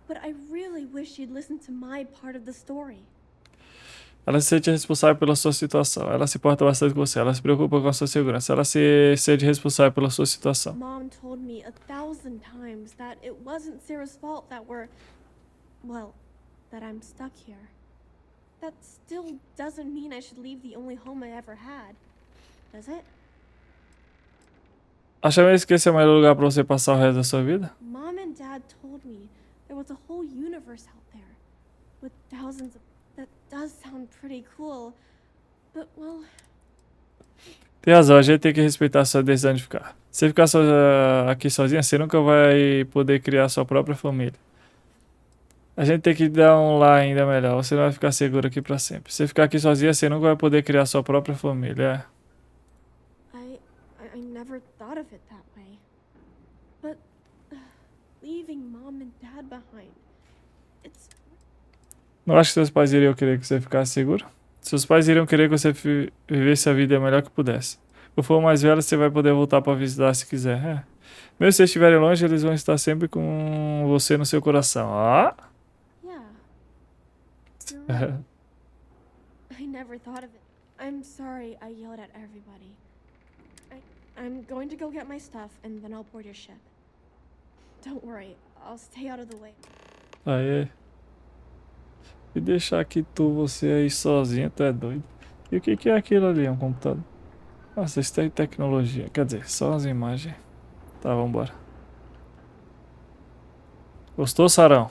but I really wish she'd listen to my part of the story. Ela se sente responsável pela sua situação. Ela se importa bastante com você. Ela se preocupa com a sua segurança. Ela se sente responsável pela sua situação. Mom told me 1,000 times that it wasn't Sarah's fault that that I'm stuck here. That still doesn't mean I should leave the only home I ever had, does it? Acha mesmo que esse é o melhor lugar pra você passar o resto da sua vida? Mom and Dad told me there was a whole universe out there with thousands of... That does sound pretty cool, but well... Tem razão, a gente tem que respeitar a sua decisão de ficar. Se ficar aqui sozinha, você nunca vai poder criar sua própria família. A gente tem que dar um lar ainda melhor. Você não vai ficar seguro aqui pra sempre. Se ficar aqui sozinha, você nunca vai poder criar sua própria família. I never thought of it that way. But leaving Mom and Dad behind, it's... Não acho que seus pais iriam querer que você ficasse seguro? Seus pais iriam querer que você vivesse a vida melhor que pudesse. Quando for mais velho, você vai poder voltar pra visitar se quiser. Mesmo se vocês estiverem longe, eles vão estar sempre com você no seu coração. Ah! Yeah. You're right. I never thought of it. I'm sorry I yelled at everybody. I'm going to go get my stuff and then I'll board your ship. Don't worry, I'll stay out of the way. Aê. E deixar aqui você aí sozinho, tu é doido. E o que é aquilo ali? É um computador? Nossa, isso tem tecnologia. Quer dizer, só as imagens. Tá, vambora. Gostou, Sarão?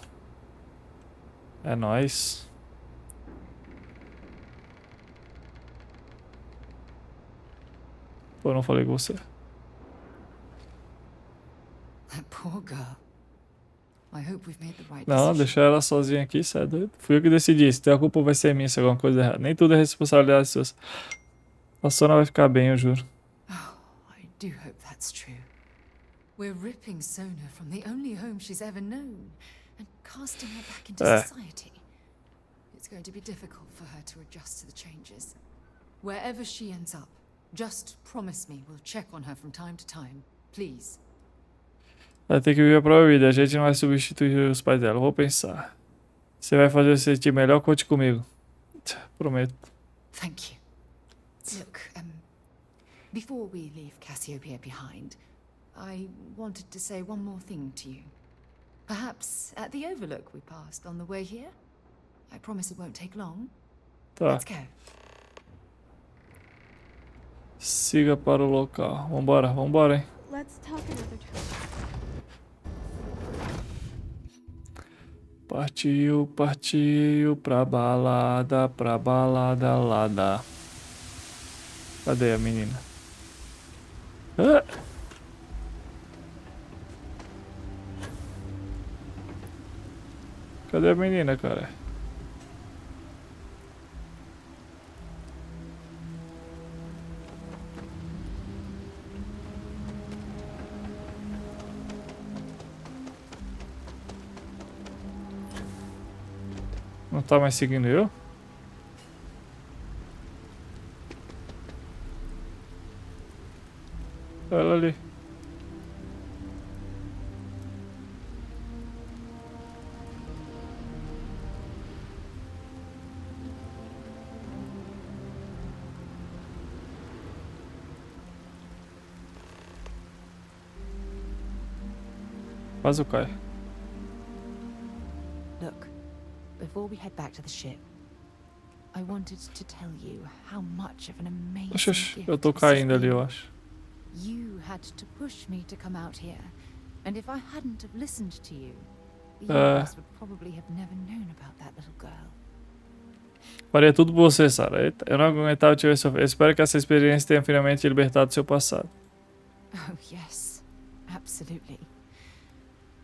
É nóis. Pô, eu não falei com você. That poor girl. I hope we've made the right Não, decision. deixar ela sozinha aqui, isso é doido. Fui eu que decidi. Se a culpa vai ser minha se alguma coisa errada. Nem tudo é responsabilidade sua. A Sona vai ficar bem, eu juro. Oh, I do hope that's true. We're ripping Sona from the only home she's ever known and casting her back into society. It's going to be difficult for her to adjust to the changes. Wherever she ends up, just promise me we'll check on her from time to time, please. Vai ter que viver a própria vida. A gente não vai substituir os pais dela. Vou pensar. Você vai fazer você sentir melhor, conte comigo. Prometo. Thank you. Look, before we leave Cassiopeia behind, I wanted to say one more thing to you. Perhaps at the overlook we passed on the way here? I promise it won't take long. Tá. Let's go. Siga para o local. Vambora, vambora, hein. Let's talk another time. Partiu pra balada lada. Cadê a menina? Ah! Cadê a menina, cara? Não tá mais seguindo eu? Ela ali. Quase eu caio. Look, before we head back to the ship, I wanted to tell you how much of an amazing gift Eu tô this has caindo ali, been. eu acho. You had to push me to come out here, and if I hadn't have listened to you, the Uh. universe would probably have never known about that little girl. Faria tudo por você, Sarah. Eita, eu não aguentava te ver sofrer. Eu espero que essa experiência tenha finalmente libertado do seu passado. Oh yes, absolutely.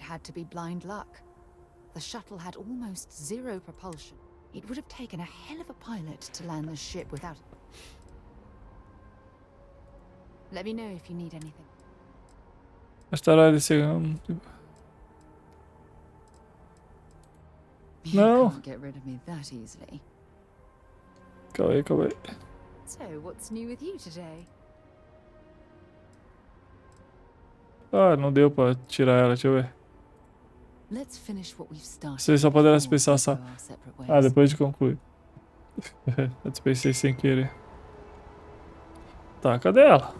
it had to be blind luck. The shuttle had almost zero propulsion. It would have taken a hell of a pilot to land the ship without it. Let me know if you need anything. Asteroide chegando. You No. can't get rid of me that easily. Calma aí, calma aí. So, what's new with you today? Ah, não deu pra tirar ela, deixa eu ver. Let's finish what we've started. Vocês só poderá before pensar we só. go our separate ways. Ah, depois de concluir. Eu dispensei sem querer. Tá, cadê ela?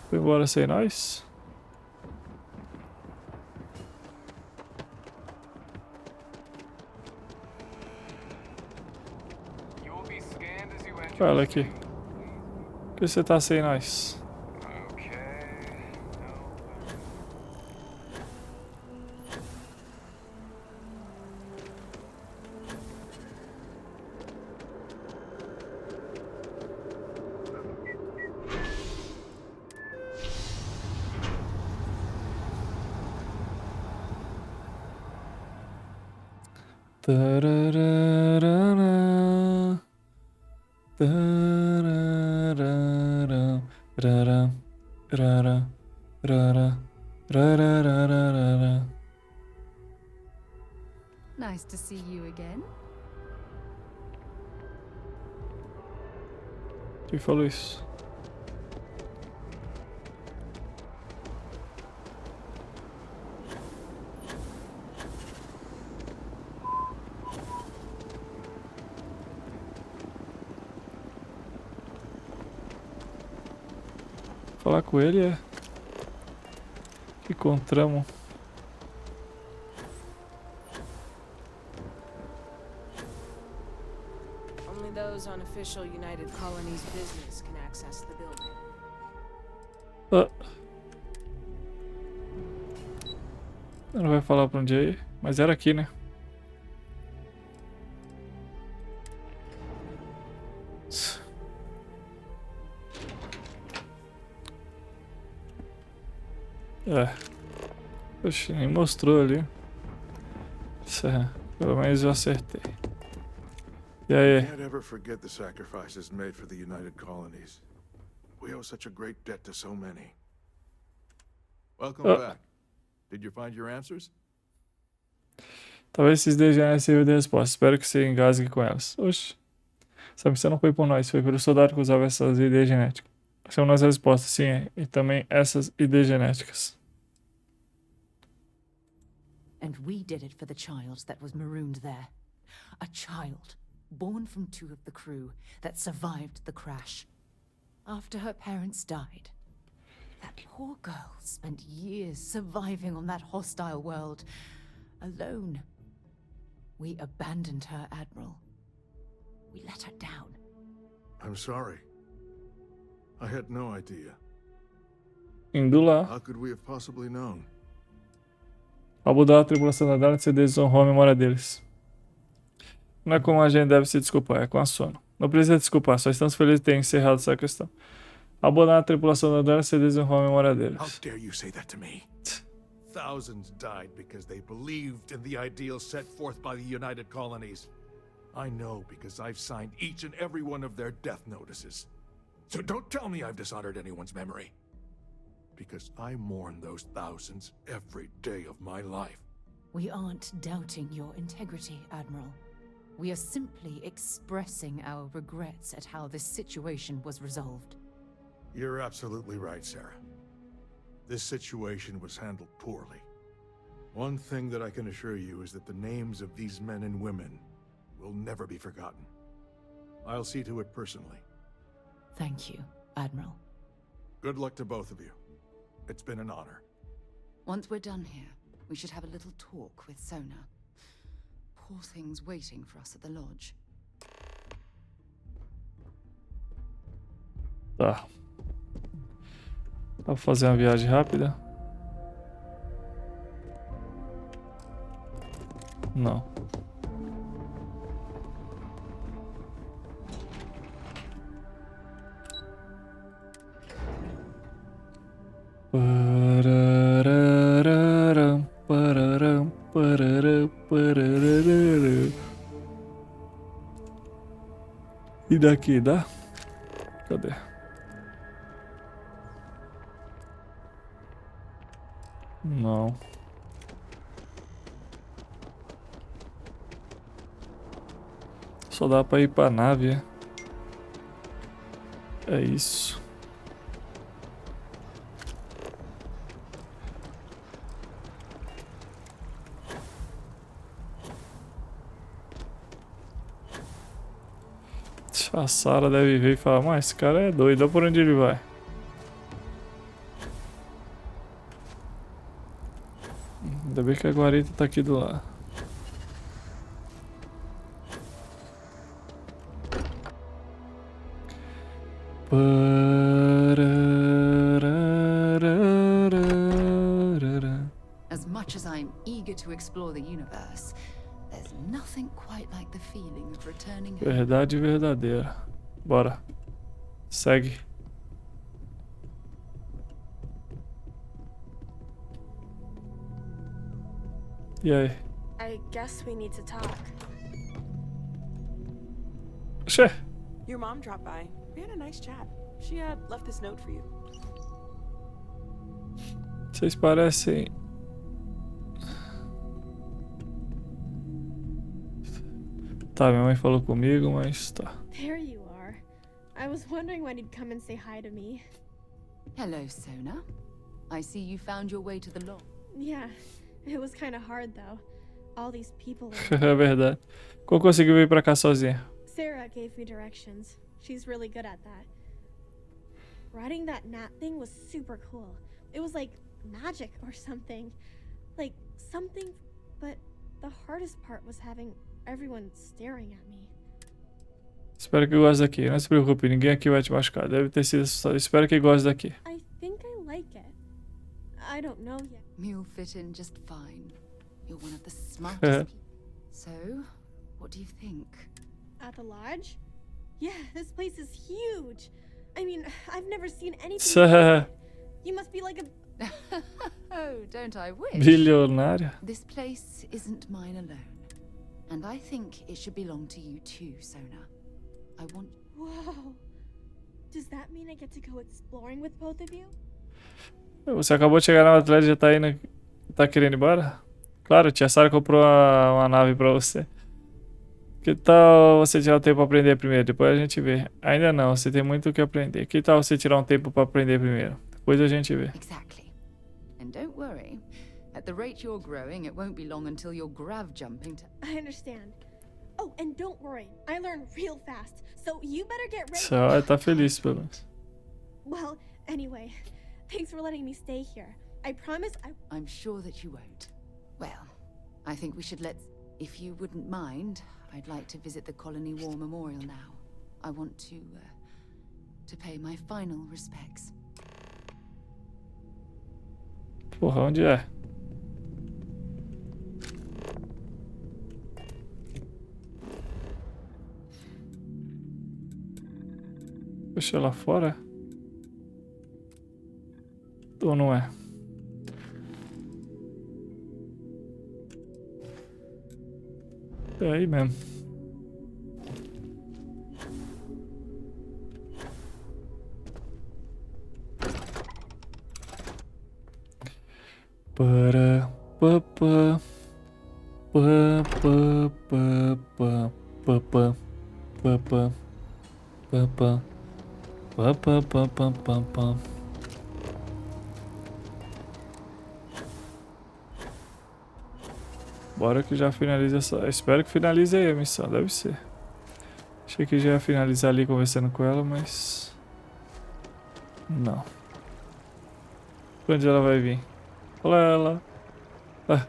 Foi embora sem nós? Olha ela aqui. Por que você tá sem nós? Tararara, tararara, rara, rara, rara, rarararara. Nice to see you again. Quem falou isso? Falar com ele é. Que encontramos. Only those on official United Colonies business can access the building. Ah. Não vai falar pra onde é ir, mas era aqui, né? É. Oxe, nem mostrou ali. Pelo menos eu acertei. E aí? Can't ever forget the sacrifices made for the United Colonies. We owe such a great debt to so many. Welcome back. Did you find your answers? Talvez esses degenerados sirvam de resposta. Espero que você engasgue com elas. Oxe. Essa missão não foi por nós, foi pelo soldado que usava essas ideias genéticas. São nossas respostas, sim, e também essas ideias genéticas. And we did it for the child that was marooned there. A child born from two of the crew that survived the crash. After her parents died, that poor girl spent years surviving on that hostile world, alone. We abandoned her, Admiral. We let her down. I'm sorry. I had no idea. Indo lá. How could we have possibly known? Ao mudar a tripulação da Dauntless, você desonrou a memória deles. Não é como a gente deve se desculpar, é com a sono. Não precisa desculpar, só estamos felizes de ter encerrado essa questão. Ao mudar a tripulação da Dauntless, você desonrou a memória How deles. dare you say that to me? Thousands died because they believed in the ideals set forth by the United Colonies. I know because I've signed each and every one of their death notices. So don't tell me I've dishonored anyone's memory. Because I mourn those thousands every day of my life. We aren't doubting your integrity, Admiral. We are simply expressing our regrets at how this situation was resolved. You're absolutely right, Sarah. This situation was handled poorly. One thing that I can assure you is that the names of these men and women will never be forgotten. I'll see to it personally. Thank you, Admiral. Good luck to both of you. It's been an honor. Once we're done here, we should have a little talk with Sona. Poor thing's waiting for us at the lodge. Tá. Dá pra fazer uma viagem rápida? Não. Parará. E daqui, dá? Cadê? Não. Só dá pra ir pra nave, é? É isso. A Sarah deve ver e falar, mas esse cara é doido, olha por onde ele vai. Ainda bem que a guarita tá aqui do lado. As much as I'm eager to explore the universe, there's nothing quite like the feeling of returning home. Verdade verdadeira. Bora. Segue. E aí? I guess we need to talk. Oxê. Your mom dropped by. We had a nice chat. She left this note for you. Vocês parecem... Tá, minha mãe falou comigo, mas tá. There you are. I was wondering when you'd come and say hi to me. Hello, Sona. I see you found your way to the law. Yeah, it was kind of hard though. All these people. É verdade. Como conseguiu vir pra cá sozinha? Sarah gave me directions. She's really good at that. Riding that gnat thing was super cool. It was like magic or something. Like something, but the hardest part was having everyone staring at me. Espero que goste daqui. Não se preocupe, ninguém aqui vai te machucar. Deve ter sido assustador. Espero que goste daqui. I think I like it. I don't know yet. You'll fit in just fine. You're one of the smartest people. So, what do you think? At the lodge? Yeah, this place is huge. I mean, I've never seen anything like it. You must be like a... Oh, don't I wish? Bilionária. This place isn't mine alone. And I think it should belong to you too, Sona. I want... Whoa. Does that mean I get to go exploring with both of you? Você acabou de chegar na atleta e já tá indo... Tá querendo ir embora? Claro, tia Sarah comprou uma nave pra você. Que tal você tirar um tempo pra aprender primeiro? Depois a gente vê. Ainda não, você tem muito o que aprender. Que tal você tirar um tempo pra aprender primeiro? Depois a gente vê. Exactly. And don't worry. At the rate you're growing, it won't be long until you're grav jumping to... I understand. Oh, and don't worry. I learn real fast. So you better get ready. Só tá feliz, pelo menos. Well, anyway, thanks for letting me stay here. I promise I'm sure that you won't. Well, I think we should if you wouldn't mind, I'd like to visit the Colony War Memorial now. I want to pay my final respects. Porra, onde é? Deixa lá fora? Ou não é? É aí mesmo. Para pa pa pa pa pa pa pa pa pa pa pa pa pa pa pa pa. Bora que já finaliza essa... Espero que finalize aí a missão, deve ser. Achei que já ia finalizar ali conversando com ela, mas... Não. Pra onde ela vai vir? Olha ela. Ah.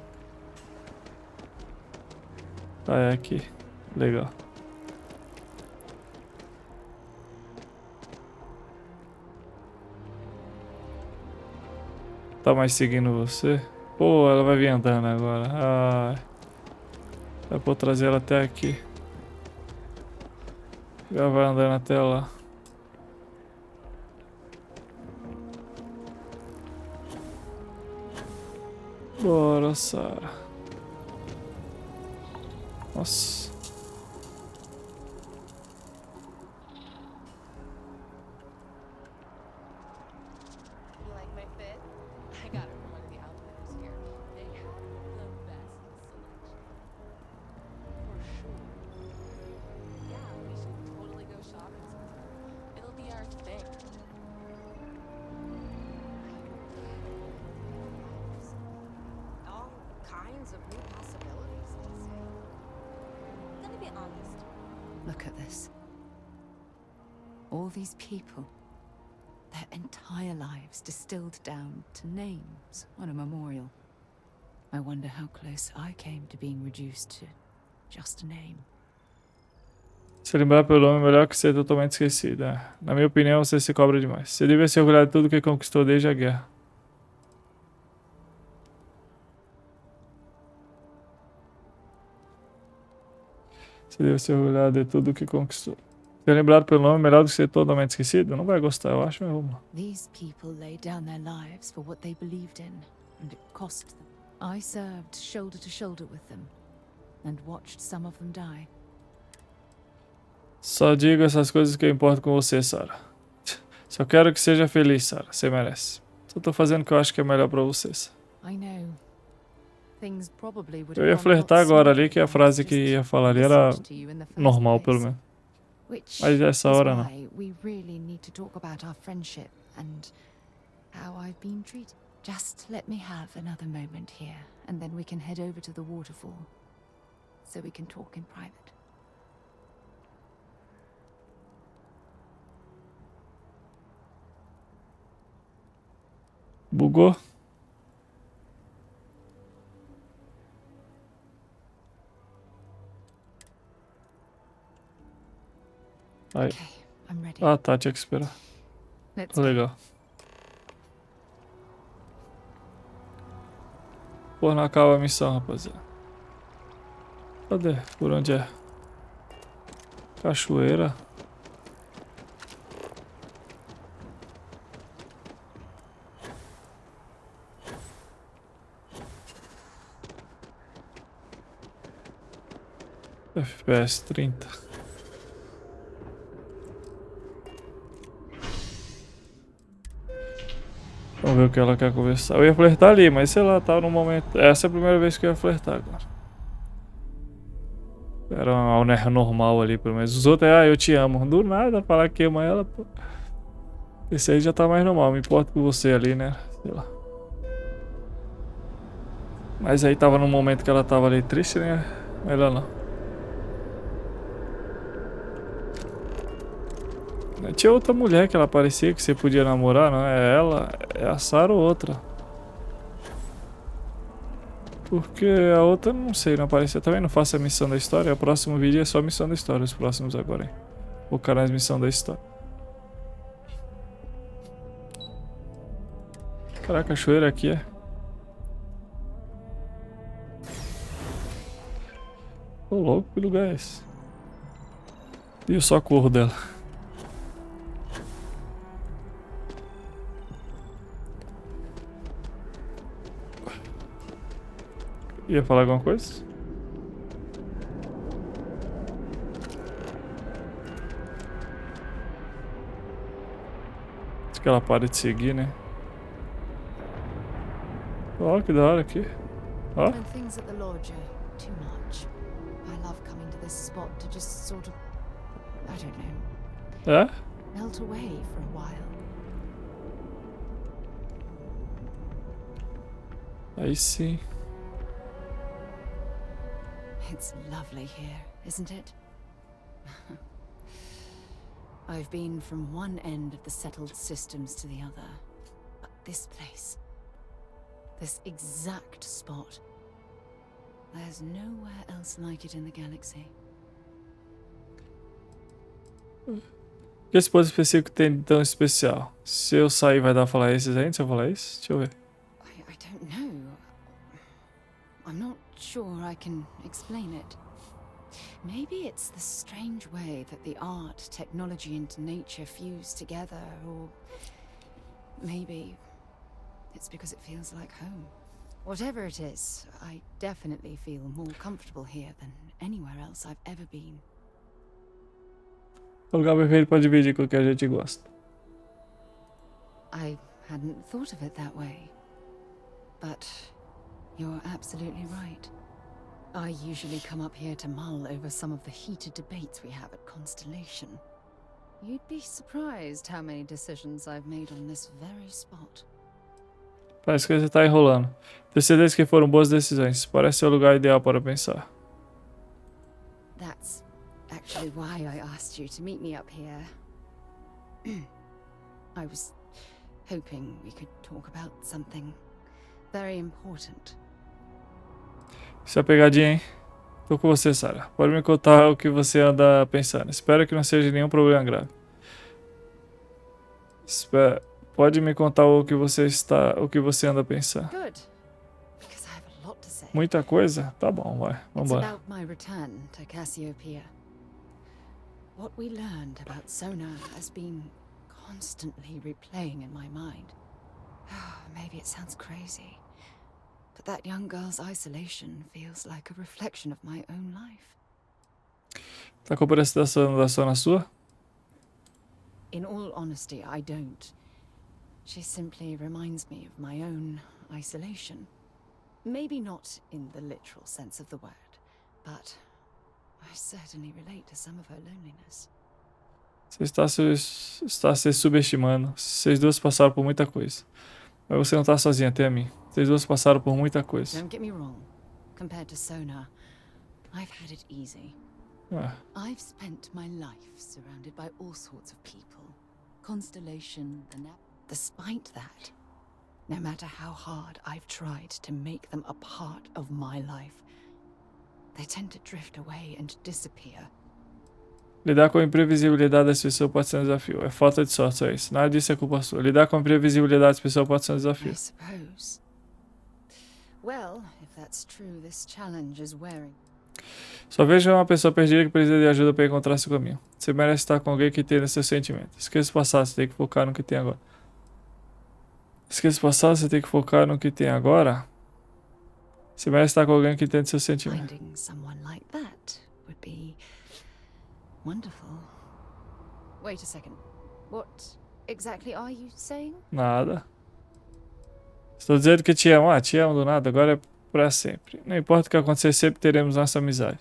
Ah, é aqui. Legal. Tá mais seguindo você? Pô, ela vai vir andando agora. Ah, é pra eu trazer ela até aqui. Ela vai andando até lá. Bora, Sarah. Nossa. thousands of new possibilities, they say. Gonna be honest. Look at this. All these people. Their entire lives distilled down to names on a memorial. I wonder how close I came to being reduced to just a name. Se lembrar pelo nome é melhor que ser totalmente esquecido. Na minha opinião, você se cobra demais. Você deve se orgulhar de tudo que conquistou desde a guerra. Você deve se orgulhar de tudo que conquistou. Ser lembrado pelo nome é melhor do que ser totalmente esquecido? Não vai gostar, eu acho, mas vamos lá. These people laid down their lives for what they believed in, and it cost them. I served shoulder to shoulder with them, and watched some of them die. Só digo essas coisas que eu importo com você, Sarah. Só quero que seja feliz, Sarah. Você merece. Só tô fazendo o que eu acho que é melhor pra vocês. I know. Things probably would Eu ia have gone a lot flertar agora ali, smoother que a if I frase just que ia falar ali era listened to you in the first normal, pelo place. menos. Which Mas essa hora is não. why we really need to talk about our friendship and how I've been treated. Just let me have another moment here, and then we can head over to the waterfall, so we can talk in private. Bugou? Aí. Okay, I'm ready. Ah, tá, tinha que esperar. Let's Tá legal. Pô, não acaba a missão, rapaziada. Cadê? Por onde é? Cachoeira. FPS 30. Vamos ver o que ela quer conversar. Eu ia flertar ali, mas sei lá, tava no momento. Essa é a primeira vez que eu ia flertar agora. Era uma normal ali, pelo menos. Os outros é, eu te amo. Do nada, falar que ama ela, pô. Esse aí já tá mais normal, me importa com você ali, né? Sei lá. Mas aí tava num momento que ela tava ali triste, né? Melhor não. Tinha outra mulher que ela parecia que você podia namorar, não é ela, é a Sarah ou outra. Porque a outra, não sei, não apareceu. Também não faço a missão da história. O próximo vídeo é só a missão da história, os próximos agora, hein. Focar nas missão da história. Caraca, a cachoeira aqui é. Ô louco, que lugar é esse? E o socorro dela. Ia falar alguma coisa? Acho que ela para de seguir, né? Ó, que da hora aqui. Ó. When things at the lodge are too much, I love coming to this spot to just sort of, I don't know, É? melt away for a while. Aí sim. It's lovely here, isn't it? I've been from one end of the settled systems to the other. But this place, this exact spot, there's nowhere else like it in the galaxy. O que esse ponto específico tem de tão especial? Se eu sair, vai dar pra falar esses ainda? Se eu falar isso? Deixa eu ver. I don't know. I'm not sure I can explain it. Maybe it's the strange way that the art, technology, and nature fuse together, or maybe it's because it feels like home. Whatever it is, I definitely feel more comfortable here than anywhere else I've ever been. O lugar perfeito pra dividir com o que a gente gosta. I hadn't thought of it that way. But you're absolutely right. I usually come up here to mull over some of the heated debates we have at Constellation. You'd be surprised how many decisions I've made on this very spot. Parece que você tá enrolando. Tenho certeza que foram boas decisões. Parece ser o lugar ideal para pensar. That's actually why I asked you to meet me up here. I was hoping we could talk about something very important. Isso é pegadinha, hein? Tô com você, Sarah. Pode me contar o que você anda pensando. Espero que não seja nenhum problema grave. Pode me contar o que você anda pensando. Good, because I have a lot to say. Muita coisa? Tá bom, vai. It's Vambora. about my return to Cassiopeia. What we learned about Sona has been constantly replaying in my mind. Maybe it sounds crazy, but that young girl's isolation feels like a reflection of my own life. Tá com a situação da Sona sua? In all honesty, I don't. She simply reminds me of my own isolation. Maybe not in the literal sense of the word, but I certainly relate to some of her loneliness. Você está se subestimando. Vocês duas passaram por muita coisa. Mas você não tá sozinha, até a mim. Vocês duas passaram por muita coisa. Don't get me wrong. Compared to Sona, I've had it easy. Ah, I've spent my life surrounded by all sorts of people. Constellation, Despite that, no matter how hard I've tried to make them a part of my life, they tend to drift away and disappear. lidar com a imprevisibilidade das pessoas pode ser um desafio. É falta de sorte, só isso. Nada disso é culpa sua. Lidar com a imprevisibilidade das pessoas pode ser um desafio. I suppose. Well, if that's true, this challenge is wearing. Só veja uma pessoa perdida que precisa de ajuda para encontrar seu caminho. Você merece estar com alguém que entenda seus sentimentos. Esqueça o passado, você tem que focar no que tem agora. Esqueça o passado, você tem que focar no que tem agora. Você merece estar com alguém que entende seus sentimentos. Finding someone like that would be wonderful. Wait a second. What exactly are you saying? Nada. Estou dizendo que te amo. Ah, te amo do nada. Agora é pra sempre. Não importa o que acontecer, sempre teremos nossa amizade.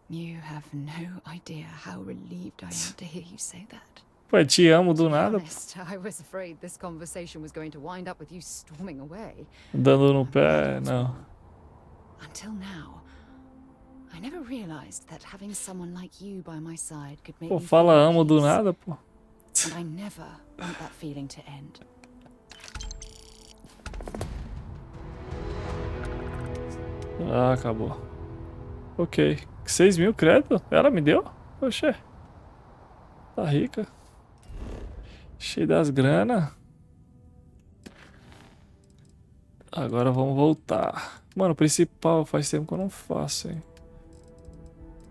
You have no idea how relieved I am to hear you say that. Pô, te amo do To be nada. honest, I was afraid this conversation was going to wind up with you storming away. Dando no pé, não. Until now, I never realized that having someone like you by my side could make Pô, me fala feel at amo do peace. nada, pô. And I never want that feeling to end. Ah, acabou. Ok. 6.000 créditos? Ela me deu? Oxê. Tá rica. Cheio das grana. Agora vamos voltar. Mano, principal faz tempo que eu não faço, hein.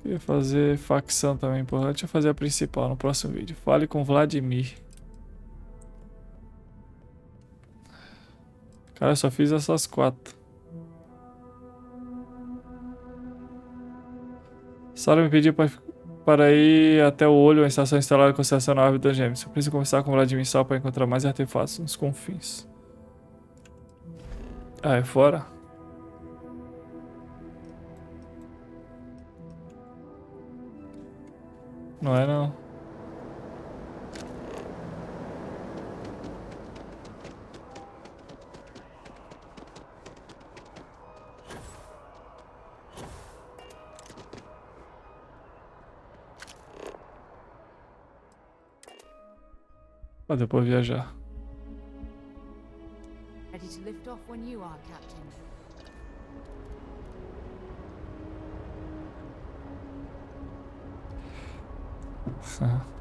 Queria fazer facção também, porra. Deixa eu fazer a principal no próximo vídeo. Fale com Vladimir. Cara, eu só fiz essas 4. Sarah me pediu para ir até o olho, uma estação instalada em constelação na órbita Gêmeos. Eu preciso conversar com Vladimir Sal para encontrar mais artefatos nos confins. Ah, é fora? Não é não. Pra depois viajar. Ready to lift off when you are, Captain.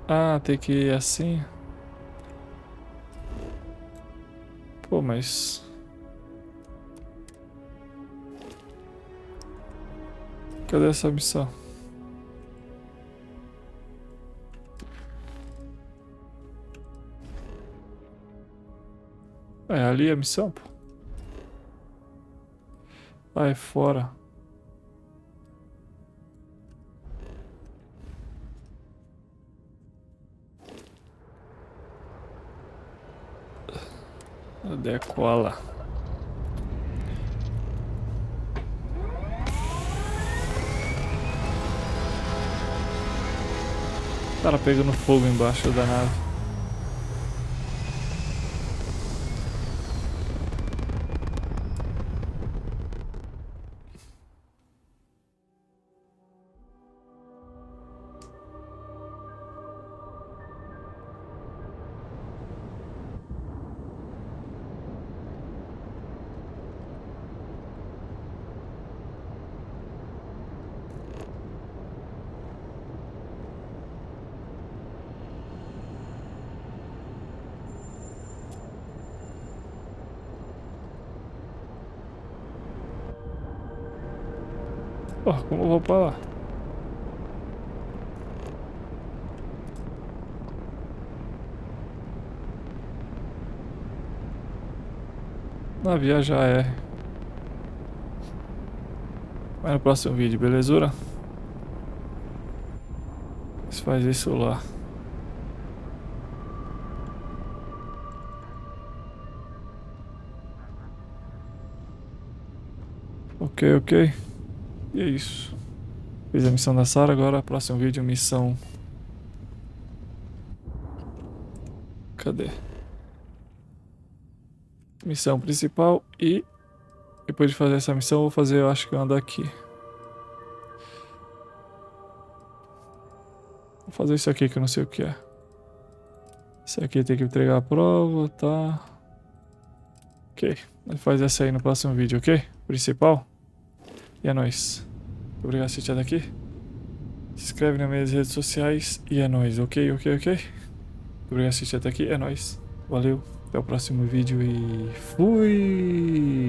Ah, tem que ir assim. Pô, mas... Cadê essa missão? É ali a missão, pô. Ah, é fora. Decola. O cara pegando fogo embaixo da nave. Porra, como eu vou pra lá? Naviar já é. Vai no próximo vídeo, belezura? Você faz isso lá. Ok. E é isso. Fiz a missão da Sarah, agora próximo vídeo, missão. Cadê? Missão principal e depois de fazer essa missão eu vou fazer, eu acho que uma daqui. Vou fazer isso aqui que eu não sei o que é. Isso aqui tem que entregar a prova, tá? Ok, faz essa aí no próximo vídeo, ok? Principal. E é nóis. Muito obrigado por assistir até aqui. Se inscreve nas minhas redes sociais e é nóis, ok? Muito obrigado por assistir até aqui, é nóis. Valeu, até o próximo vídeo e fui!